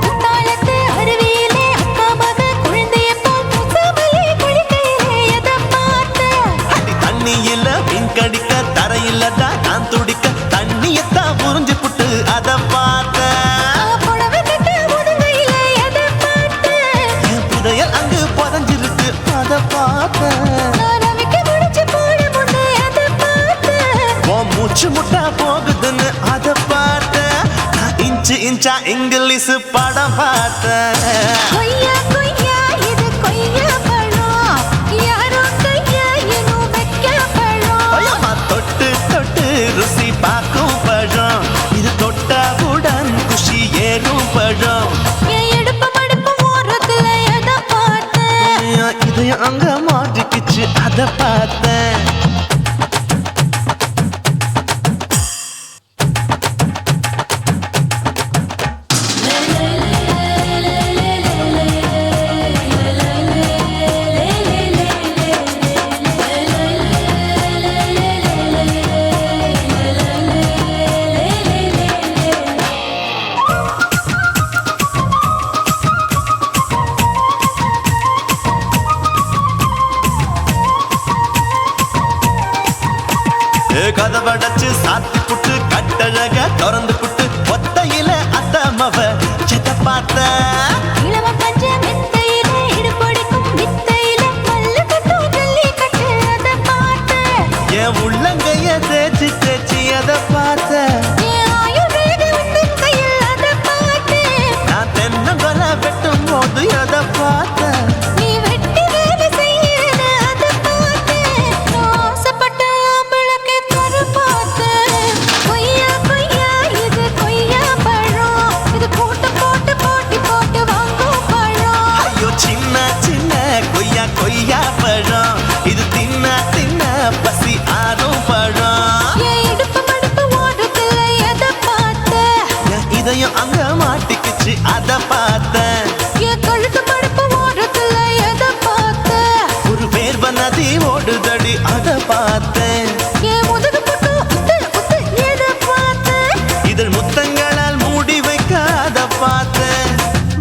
குத்தாலத்து அருவியிலே அக்கா மக குழந்தைய போல் முகமலே குளிக்கையிலே எதை பார்த்தேன்? அடி தண்ணியில மீன் கடிக்க தரையில தான் நான் துடிக்க தண்ணியத்தான் புரிஞ்சு புட்டு அத பார்த்தேன். புடவை கட்ட முதுகையிலே எதை பார்த்தேன்? என் புதையல் அங்கு புதஞ்சிருக்கு அத பார்த்தேன். நான் அவிக்க முடிச்சு போட முன்னே எதை பார்த்தேன்? உன் மூச்சு முட்டா போகுதுன்னு அத பார்த்தேன். நான் இன்ச்சு இன்ச்சா இங்கிலீஷ் படம் பார்த்தேன். கொய்யா கொய்யா இது கொய்யா பழம், யாரோ கையா இன்னும் வைக்க பழம். ஐயம்மா தொட்டு தொட்டு ருசி பார்க்கும் பழம். இது தொட்டவுடன் குஷி ஏறும் பழம். என் இடுப்பு மடுப்பு ஓரத்துல எதை பார்த்தேன்? என் இதயம் அங்க மாட்டிக்கிச்சு அத பார்த்தேன். கதவடைச்சு சாத்தி புட்டு கட்டழக திறந்து புட்டு ஒத்தையில அத்தமவ எதை பார்த்தேன். இளவ பஞ்ச மெத்தையிலே இடுப்பொடிக்கும் வித்தையிலே மல்லு கட்டும் ஜல்லி கட்டு அதை பார்த்தேன். என் உள்ளங்கைய தேய்ச்சி தேய்ச்சி எதை பார்த்தேன். என் ஆயுர்வேத உந்தன் கையில் அதை பார்த்தேன். நான் தென்னங்கொலை வெட்டும் போது எதை பார்த்தேன். நீ வெட்டி வேலை செய்யறது அதை பார்த்தேன். நான் ஆசைப்பட்ட ஆம்பளுக்கு தர பார்த்தேன். கொய்யா கொய்யா இது கொய்யா பழம், இது போட்டு போட்டு போட்டி போட்டு வாங்கும் பழம். ஐயோ சின்ன சின்ன கொய்யா கொய்யா பழம். இது தின்ன தின்ன பசி ஆறும் பழம். என் இடுப்பு மடுப்பு ஓரத்துல எதை பார்த்தேன்? என் இதயம் அங்க மாட்டிக்கிச்சு அத பார்த்தேன். என் கழுத்து மடுப்பு ஓரத்துல எதை பார்த்தேன்? ஒரு வேர்வ நதி ஓடுதடி அத பார்த்தேன். என் முதுகு புட்டு உத்து உத்து எதை பார்த்தேன்? இதழ் முத்தங்களால் மூடி வைக்க அத பார்த்தேன்.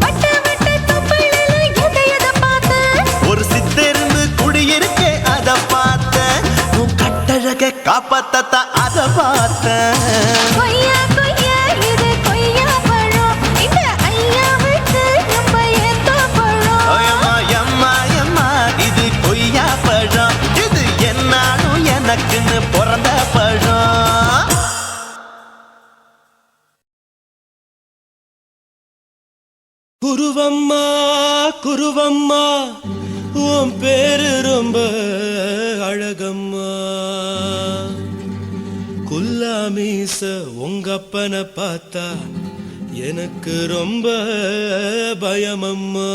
வட்ட வட்ட தொப்புளில எதை பார்த்தேன்? ஒரு சித்திருந்து குடியிருக்கே அத பார்த்தேன். உன் கட்டழக காப்பாத்தத்தான் அத பார்த்தேன். கொய்யா கொய்யா இது கொய்யா பழம், இந்த ஐயாவுக்கு ரொம்ப ஏத்த பழம். ஐயம்மா எம்மா எம்மா இது கொய்யா பழம். இது என்னாலும் எனக்குன்னு பிறந்த பழம். குருவம்மா குருவம்மா உன் பேரு ரொம்ப அழகம்மா. குல்லாமீச உங்க அப்பனை பார்த்தா எனக்கு ரொம்ப பயமம்மா.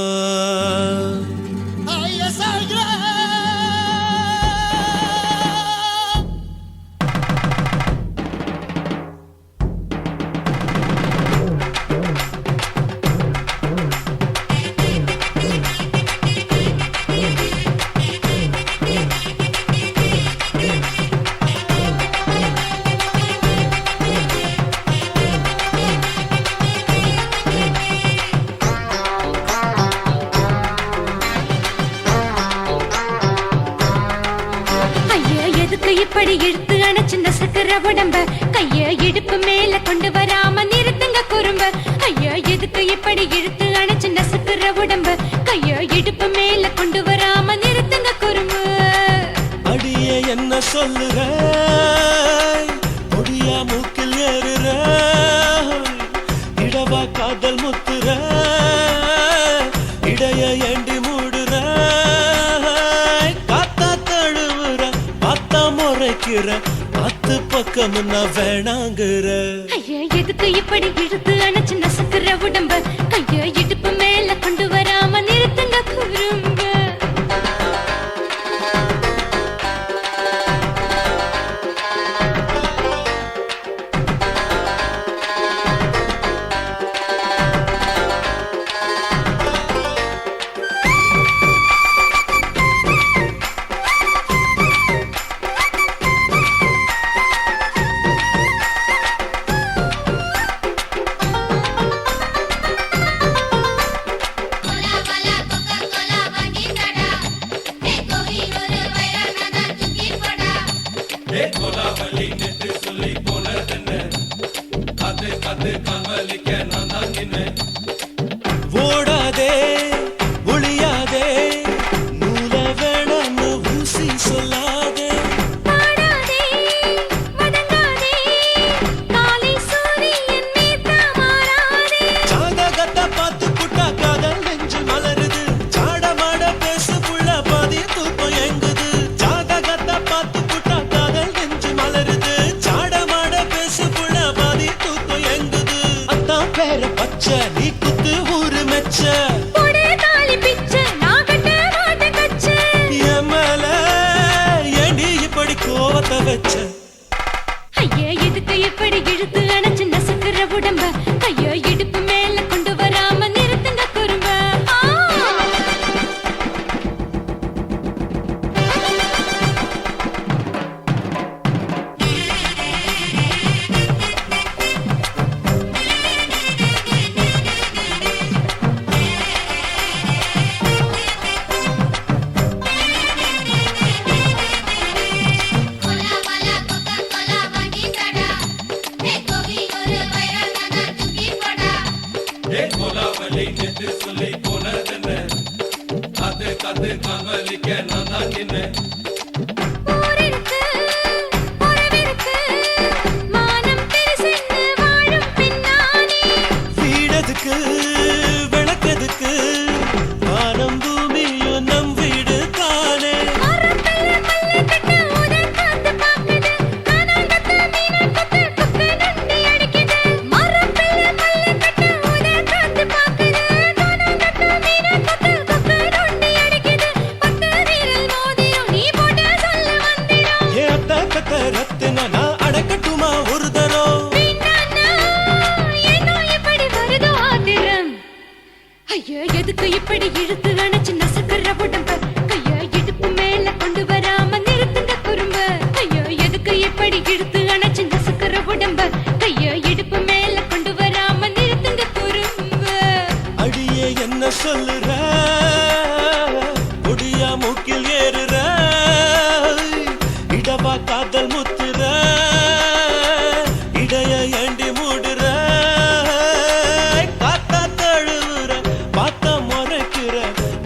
ஐயா எதுக்கு இப்படி இழுத்து அணைச்சு நசுக்கிற உடம்ப கைய இடுப்பு மேல கொண்டு வராம நிறுத்துங்க குறும்ப ஐயா எதுக்கு இப்படி இழுத்து அணைச்சு நசுக்கிற உடம்ப கைய இடுப்பு மேல கொண்டு வராம நிறுத்துங்க குறும்பு அடியே என்ன சொல்லுற முடியா மூக்கில் ஏறுற இடவா காதல் முத்துற இடைய ஏண்டி மூடுற காத்தா தழுவுற பார்த்தா முறைக்கிற பத்து பக்கம் நான் வேணாங்குற ஐயா எதுக்கு இப்படி இழுத்து அணைச்சு நசுக்கிற உடம்ப கைய இடுப்பு மேல கொண்டு வராம நிறுத்துங்க குறும்ப ஓடாதே ஒளியாதே நூல வேணான்னு ஊசி சொல்லாதே பாடாதே வதங்காதே காலை சூரியன் மீதா மாறாதே ஜாதகத்தை பார்த்து புட்டா காதல் நெஞ்சு மலருது சாடமாட பேசு புள்ள பாதி தூக்கம் எங்குது ஜாதகத்தை பார்த்து புட்டா காதல் நெஞ்சு மலருது சாடமாட பேசு புள்ள பாதி தூக்கம் எங்குது அத்தான் பேர பச்சை நீ குத்து ஊரு மெச்ச போடே தாலி பிச்சை நான் கட்ட மாட்டேன் கச்சை எமல ஏண்டி இப்படி கோவத்தை வச்ச ஐயா எதுக்கு இப்படி இழுத்து அணைச்சு நசுக்கிற உடம்ப கைய இடுப்பு மேல கொண்டு வராம நிறுத்துங்க குறும்ப ஊரிருக்கு உறவிருக்கு மானம் பெருசென்னு வாழும் பெண்ணானே வீடதுக்கு விளக்கதுக்கு வானம் பூமியும் நம் வீடு தானே மரத்துல மல்லி கட்டு உதர் காத்து பாக்குது கானாங்கத்து மீனாங்கத்து கொக்கு நொண்டி அடிக்குது மரத்துல மல்லி கட்டு உதர் காத்து பாக்குது கானாங்கத்து மீனாங்கத்து கொக்கு நொண்டி அடிக்குது பத்து வீரல் மோதியும் நீ போட்ட சொல்ல வந்திடும் ஏ அத்த கத்த ரத்தின நான் அடக்கட்டுமா ஒரு தரம் வீணானா ஏனோ இப்படி வருதோ ஆத்திரம் ஐயா எதுக்கு இப்படி இழுத்து அணைச்சு நசுக்கிற உடம்ப கைய இடுப்பு மேல கொண்டு வராம நிறுத்துங்க குறும்ப ஐயா எதுக்கு இப்படி இழுத்து அணைச்சு நசுக்கிற உடம்ப கைய இடுப்பு மேல கொண்டு வராம நிறுத்துங்க குறும்ப அடியே என்ன சொல்லுற முடியா மூக்கில் ஏறுற இடவா காதல் முத்துற இடைய ஏண்டி மூடுற காத்தா தழுவுற பார்த்தா முறைக்கிற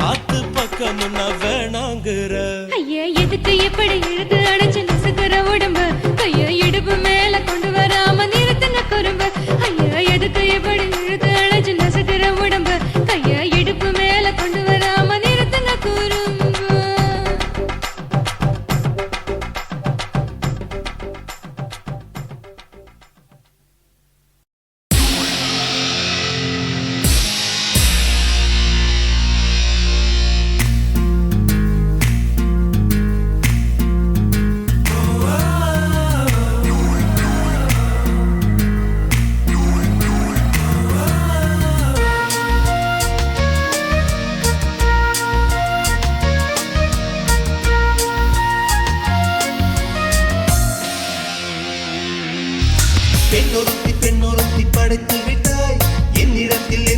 பார்த்து பக்கம் நான் வேணாங்குற ஐயா எதுக்கு இப்படி இழுத்து அணைச்சு நசுக்கிற உடம்ப கைய இடுப்பு மேல கொண்டு வராம நிறுத்துங்க குறும்ப ஐயா எதுக்கு இப்படி இழுத்து அணைச்சு நசுக்கிற உடம்ப கைய இடுப்பு மேல கொண்டு வராம நிறுத்துங்க குறும்ப பெண்ணொருத்தி படைத்து விட்டாய் என்னிடத்தில்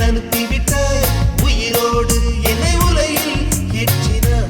அனுப்பி விட்டாய் உயிரோடு என்னை உலகில் ஏற்றினாய்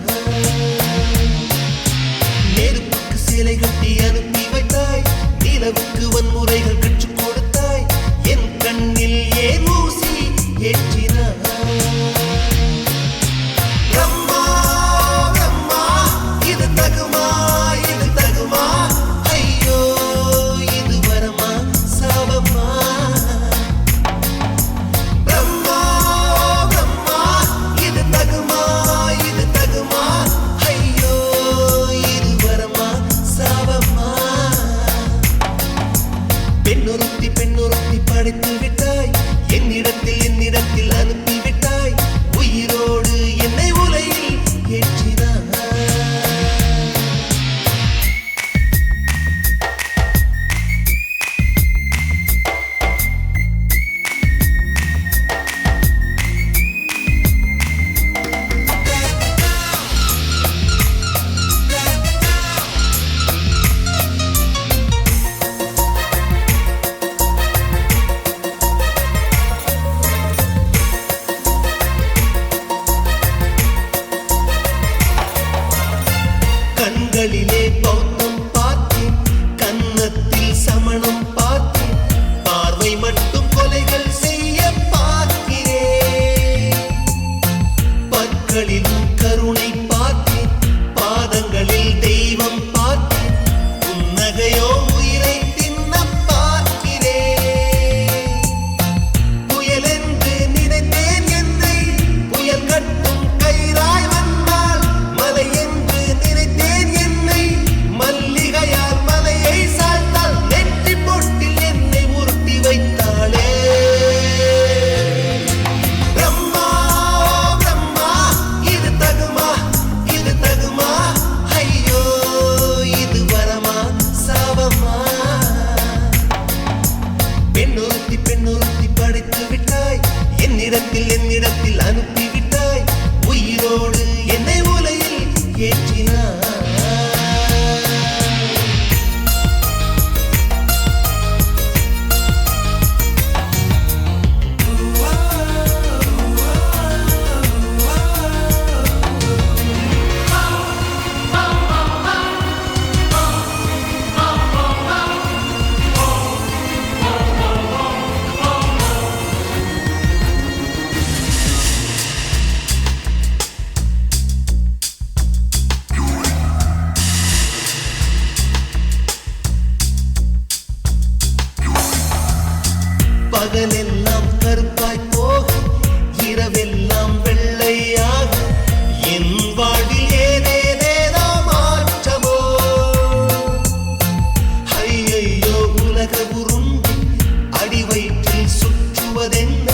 கண்களிலே பௌத்தம் பார்த்தேன், கன்னத்தில் சமணம் பார்த்தேன், பார்வை மட்டும் கொலைகள் செய்ய பார்க்கிறேன். பற்களிலும் கருணை பார்த்தேன், பாதங்களில் தெய்வம் பார்த்தேன், புன்னகையோ உயிரை தின்ன பார்க்கிறேன். புயல் என்று நினைத்தேன் என்னை புயல் கட்டும் கயிறாய் வந்தாள், மலை என்று நினைத்தேன் என்னை மல்லிகையால் மலையை சாய்த்தாள், நெற்றி பொட்டில் என்னை உருட்டி வைத்தாளே. பிரம்மா பிரம்மா இது தகுமா, இது தகுமா, ஐயோ இது வரமா சாபமா. பெண்ணொருத்தி பெண்ணொருத்தி படைத்து விட்டாய், என்னிடத்தில் அனுப்பி விட்டாய், உயிரோடு என்னை உலையில் ஏற்றினாய். பகலெல்லாம் கருப்பாய் போக, இரவெல்லாம் வெள்ளையாக, என் வாழ்வில் ஏதேதேதோ மாற்றமோ. ஐயையோ உலக உருண்டு அடி வயிற்றில் சுற்றுவதென்ன,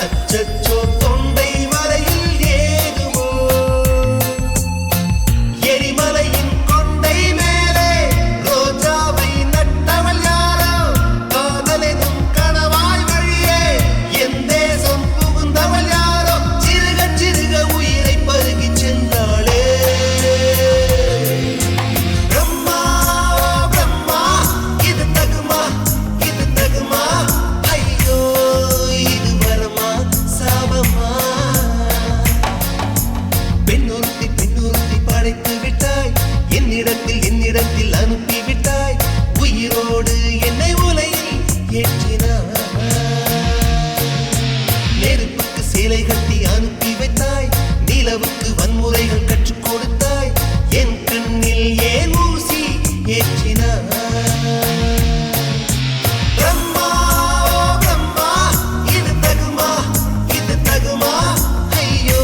அச்சச்சோ தொண்டை வரையில் ஏதுமோ. எரிமலையின் கொண்டை மேலே ரோஜாவை நட்டவள் யாரோ, காதலெனும் கணவாய் வழியே என் தேசம் புகுந்தவள் யாரோ, சிறுக சிறுக உயிரை பருகிச் சென்றாளே. பிரம்மா பிரம்மா இது தகுமா, இது தகுமா, ஐயோ இது வரமா சாபமா. பெண்ணொருத்தி பெண்ணொருத்தி படைத்து விட்டாய், என்னிடத்தில் அனுப்பி விட்டாய், உயிரோடு என்னை உலையில் ஏற்றினாய். நெருப்புக்கு சேலை கட்டி அனுப்பி வைத்தாய், நிலவுக்கு வன்முறைகள் கற்றுக் கொடுத்தாய், என் கண்ணில் ஏன் ஊசி ஏற்றினாய். பிரம்மா பிரம்மா இது தகுமா, இது தகுமா, ஐயோ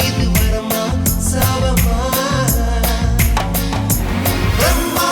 இது வரமா சாபமா. பிரம்மா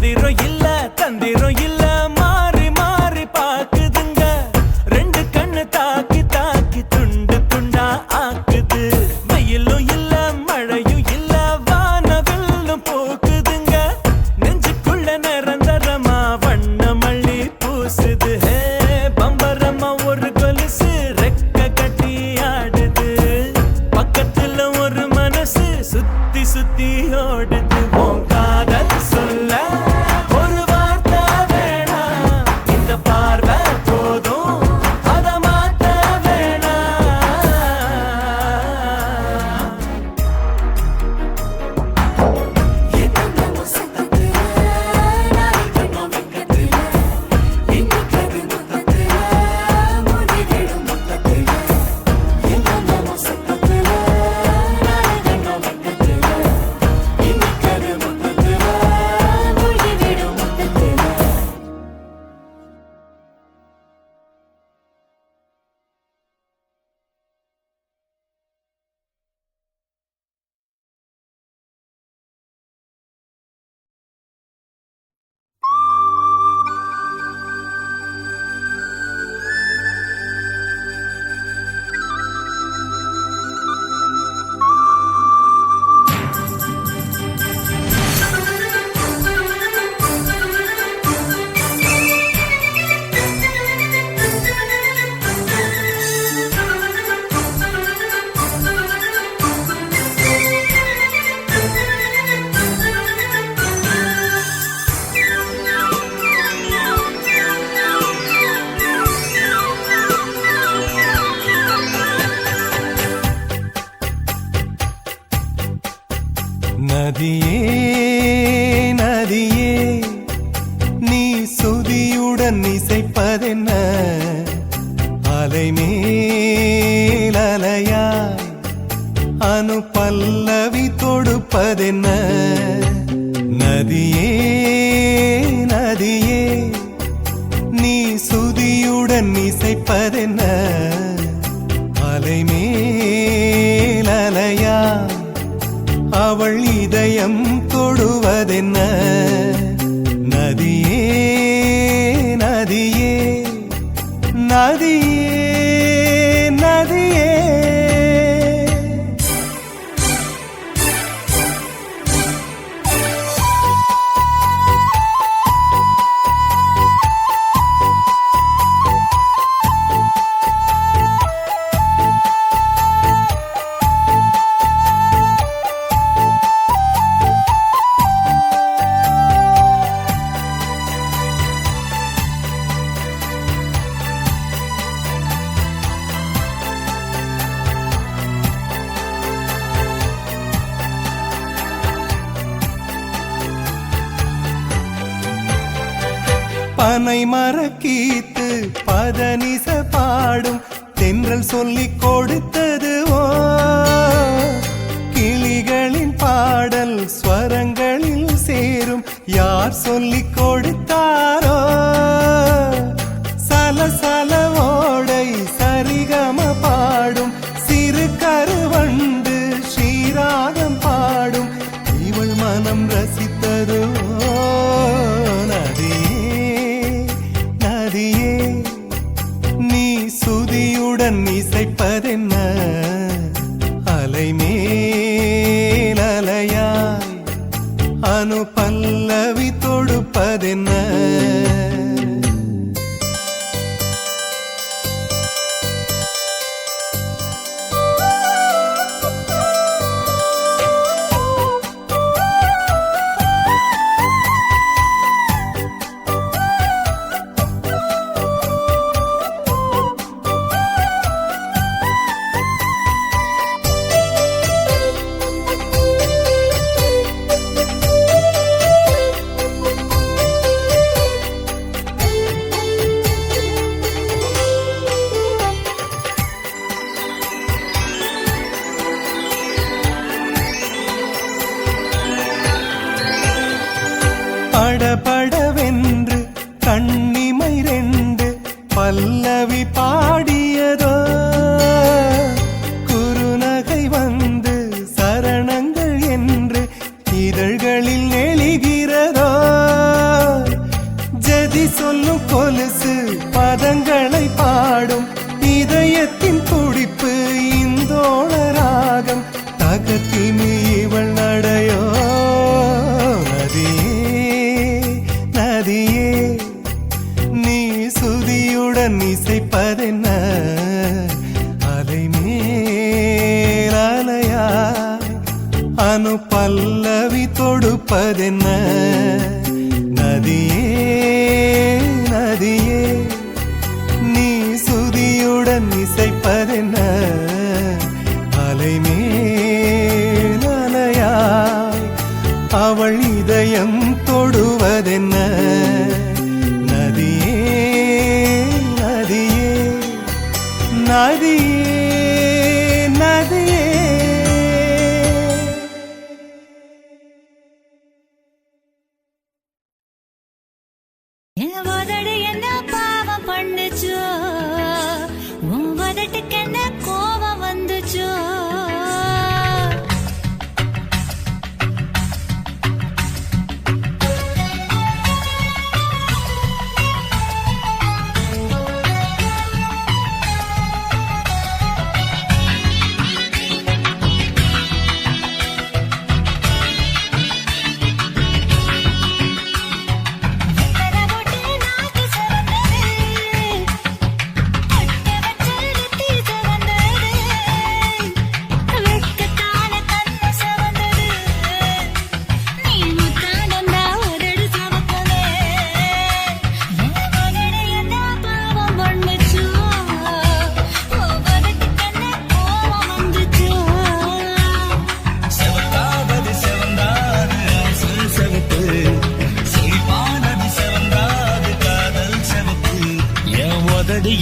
மந்திரம் இல்ல தந்திரம் இல்ல மாறி மாறி பாக்குதுங்க ரெண்டு கண்ணு தாக்கி தாக்கி துண்டு துண்டா ஆக்குது வெயிலும் இல்ல மழையும் இல்ல வானவில்லும் போக்குதுங்க நெஞ்சுக்குள்ள நிரந்தரமா வண்ண மல்லி பூசுது பம்பரமா ஒரு கொலுசு ரெக்க கட்டி ஆடுது பக்கத்துல ஒரு மனசு சுத்தி சுத்தி ஓடுது உன் காதல் சொல்ல ஒரு வார்த்தை வேணாம் இந்த பார்வை போதும் அத மாத்த வேணாம் நதியே நதியே நீ சுதியுடன் இசைப்பதென்ன அலைமேல் அலையாய் அனு பல்லவி தொடுப்பதென்ன நதியே நதியே நீ சுதியுடன் இசைப்பதென்ன அலைமேல் அலையாய் அவள் இதயம் தொடுவதென்ன நதியே நதியே நதியே நதியே பனை மரக்கீத்து பதனிச பாடும் தென்றல் சொல்லிக் கொடுத்தது ஓ கிளிகளின் பாடல் ஸ்வரங்களில் சேரும் யார் சொல்லிக் கொடுத்தாரோ சலசல ஓடை சரிகம பாடும் சிறு கருவண்டு ஸ்ரீராகம் பாடும் இவள் மனம் ரசித்ததோ நீ சுதியுடன் இசைப்பதென்ன அலைமேல் அலையாய் அனு பல்லவி தொடுப்பதென்ன படபடவென்று கண்ணிமை ரெண்டு பல்லவி பாடியதோ குறுநகை வந்து சரணங்கள் என்று இதழ்களில் நெளிகிறதோ சொல்லும் கொலுசு பதங்களை பாடும் இதயத்தின் துடிப்பு இந்தோள ராகம் தகத்தினி இவள் நடையோ நதியே நீ சுதியுடன் இசைப்பதென்ன அலை மேல் அலையா அனு பல்லவி தொடுப்பதென்ன நதியே நீ சுதியுடன் இசைப்பதென்ன அலை மேல் அலையாய் அவள் இதயம் தொடுவதென்ன நதியே நதியே என் உதடு என்ன பாவம் பண்ணுச்சோ உன் உதட்டுக்கு என்ன கோபம் வந்துச்சோ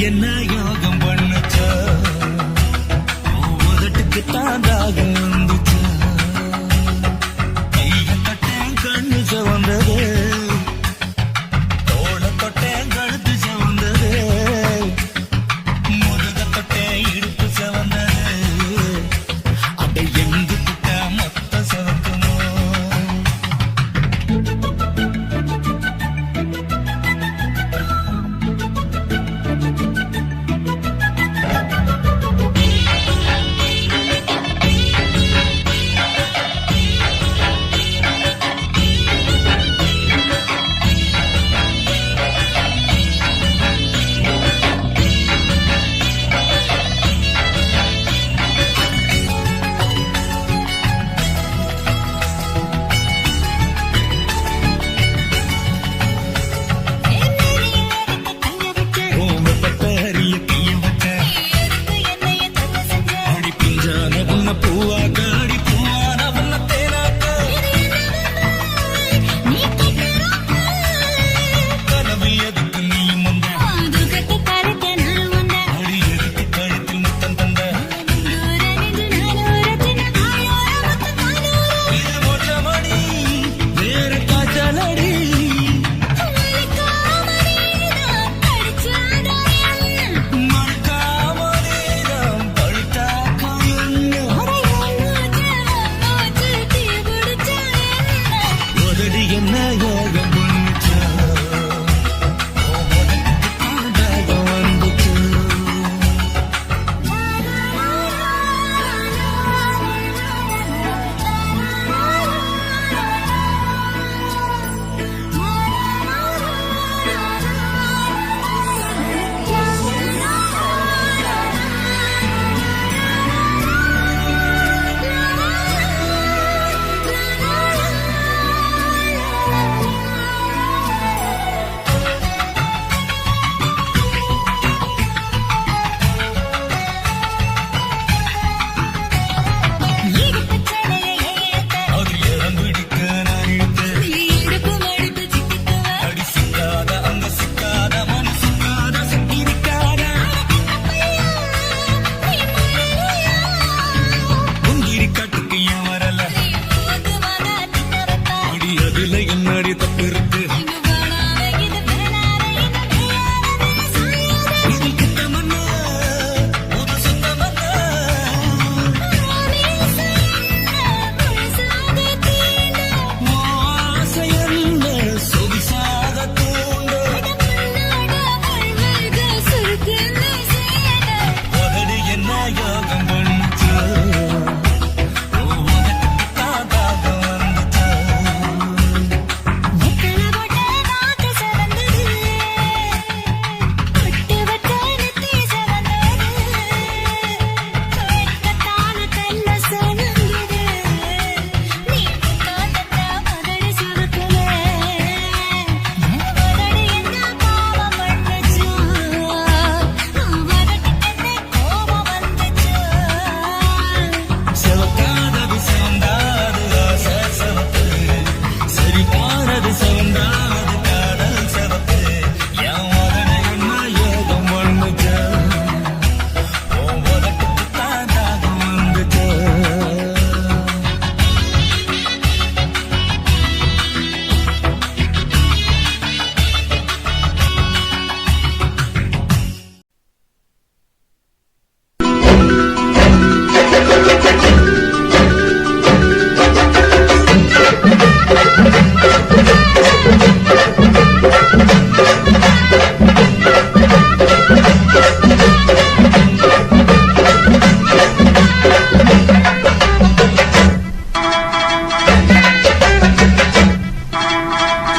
என்ன யோகம் பண்ணுச்சா உதட்டுக்கு தான் தாகம் வந்துச்சா கைய தொட்டேன் கண்ணு சவந்தது தோள தொட்டேன் கழுத்து சவந்தது முதுக தொட்டேன் இடுப்பு சவந்தது அதை எங்கு தொட்ட மொத்த சவக்குமோ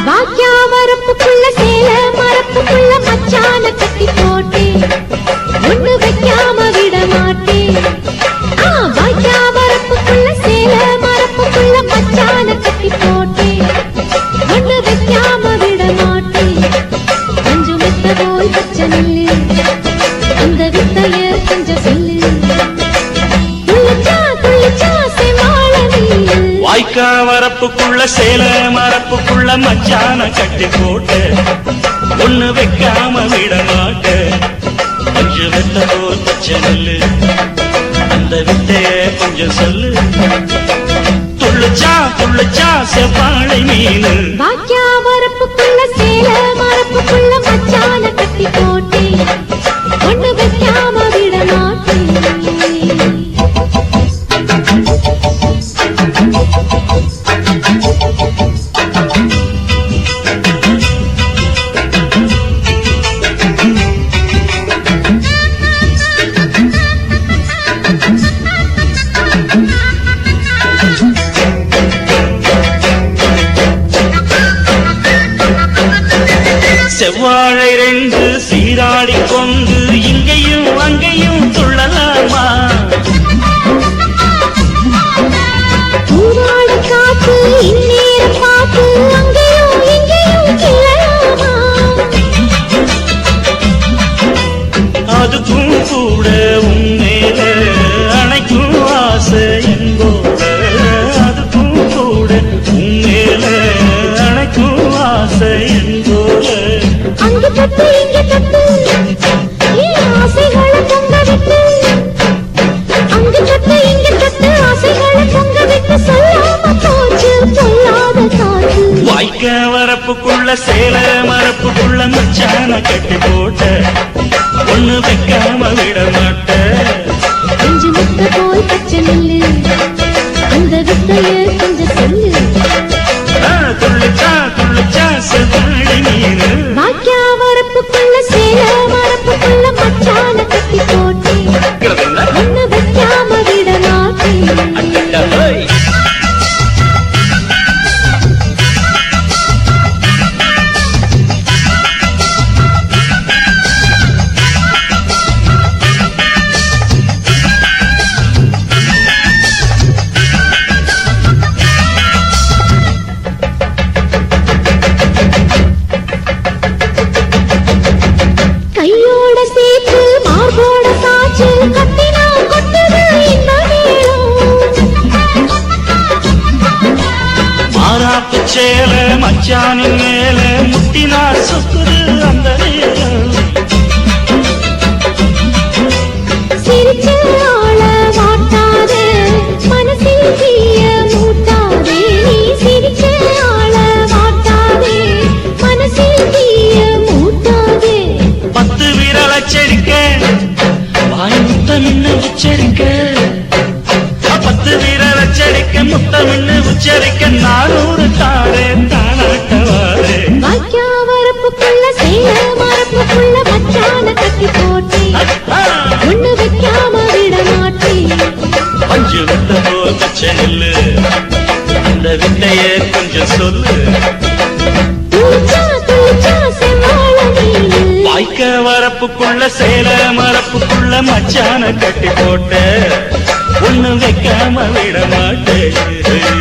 வாக்கியா வரப்புக்குள்ள சேல மரப்புக்குள்ள மச்சான கட்டி போட்டேன் ஒண்ணு வைக்காம விட மாட்டேன் வாக்கியா வரப்புக்குள்ள சேல மரப்புக்குள்ள மச்சான கட்டி போட்டேன் ஒண்ணு வைக்காம விட மாட்டேன் கொஞ்சம் வித்த போல் பச்சை நெல்லு அந்த வித்தைய கொஞ்சம் சொல்லு துள்ளிச்சா துள்ளிச்சா செவாழ நீ வாய்க்கா வரப்புக்குள்ள சேல மரப்புக்குள்ள மச்சான கட்டி போட்டு ஒண்ணு வைக்காம விட மாட்ட கொஞ்சம் வெத்த போல் பச்சை நெல்லு அந்த வித்தைய கொஞ்சம் சொல்லு துள்ளுச்சா துள்ளுச்சா செவ்வாழை மீனு வாக்கியா வரப்புக்குள்ள சேல மரப்புக்குள்ள மச்சான கட்டி போட்டேன் ஒண்ணு வைக்காம விட மாட்டேன் செவ்வாழை ரெண்டு சீராடி கொண்டு இங்கேயும் அங்கேயும் துள்ளலாமா ஊராட காத்து இந்நேர பாத்து அங்கேயும் இங்கேயும் கிளலாமா அதுக்கும் கூட உன்மேல அணைக்கும் ஆசை என்போட அதுக்கும் கூட உன்மேல அணைக்கும் ஆசை என்போட அங்க தொட்டு இங்க தொட்டு என் ஆசைகளை பொங்க விட்டு அங்க தொட்டு இங்க தொட்டு ஆசைகளை பொங்க விட்டு சொல்லாம போச்சு சொல்லாத காத்து வாய்க்க வரப்புக்குள்ள சேல மரப்புக்குள்ள மச்சான கட்டி போட்ட ஒண்ணு வைக்காம விட மாட்ட கொஞ்சம் முத்த போல் பச்சை நெல்லு அந்த வித்தைய கொஞ்சம் சொல்லு துள்ளுச்சா துள்ளுச்சா செவ்வாழை மீனு வாக்கியா வரப்புக்குள்ள சேல மரப்புக்குள்ள மச்சான கட்டி போட்டேன் ஒண்ணு வைக்காம விட மாட்டேன் கையோட சேர்த்து மார்போட சாச்சு கத்தினா கொட்டுது இந்த மாறாப்பு சேல மச்சானின் மேல முட்டினா சுக்குது அந்த நேரம் சிரிச்சு ஆள மாட்டாதே மனசில் தீய மூட்டாதே நீ சிரிச்சு ஆள மாட்டாதே மனசில் தீய மூட்டாதே 10 விரல் அச்சரிக்க வாய் முத்தமின்னு உச்சரிக்க 10 விரல் அச்சரிக்க முத்தமின்னு உச்சரிக்க 400 தாரே தானாட்டவாரே வாக்கியா வரப்புக்குள்ள சேல மரப்புக்குள்ள மச்சான கட்டி போட்டேன் ஒண்ணு வைக்காம விட மாட்டேன் பஞ்சு வித்த போல் பச்சை நெல்லு அந்த வித்தைய கொஞ்சம் சொல்லு துளிச்சா துளிச்சா செவ்வாழ நீனு வாய்க்க வரப்புக்குள்ள சேல மரப்புக்குள்ள மச்சான கட்டி போட்ட ஒண்ணு வைக்காம விட மாட்டேன்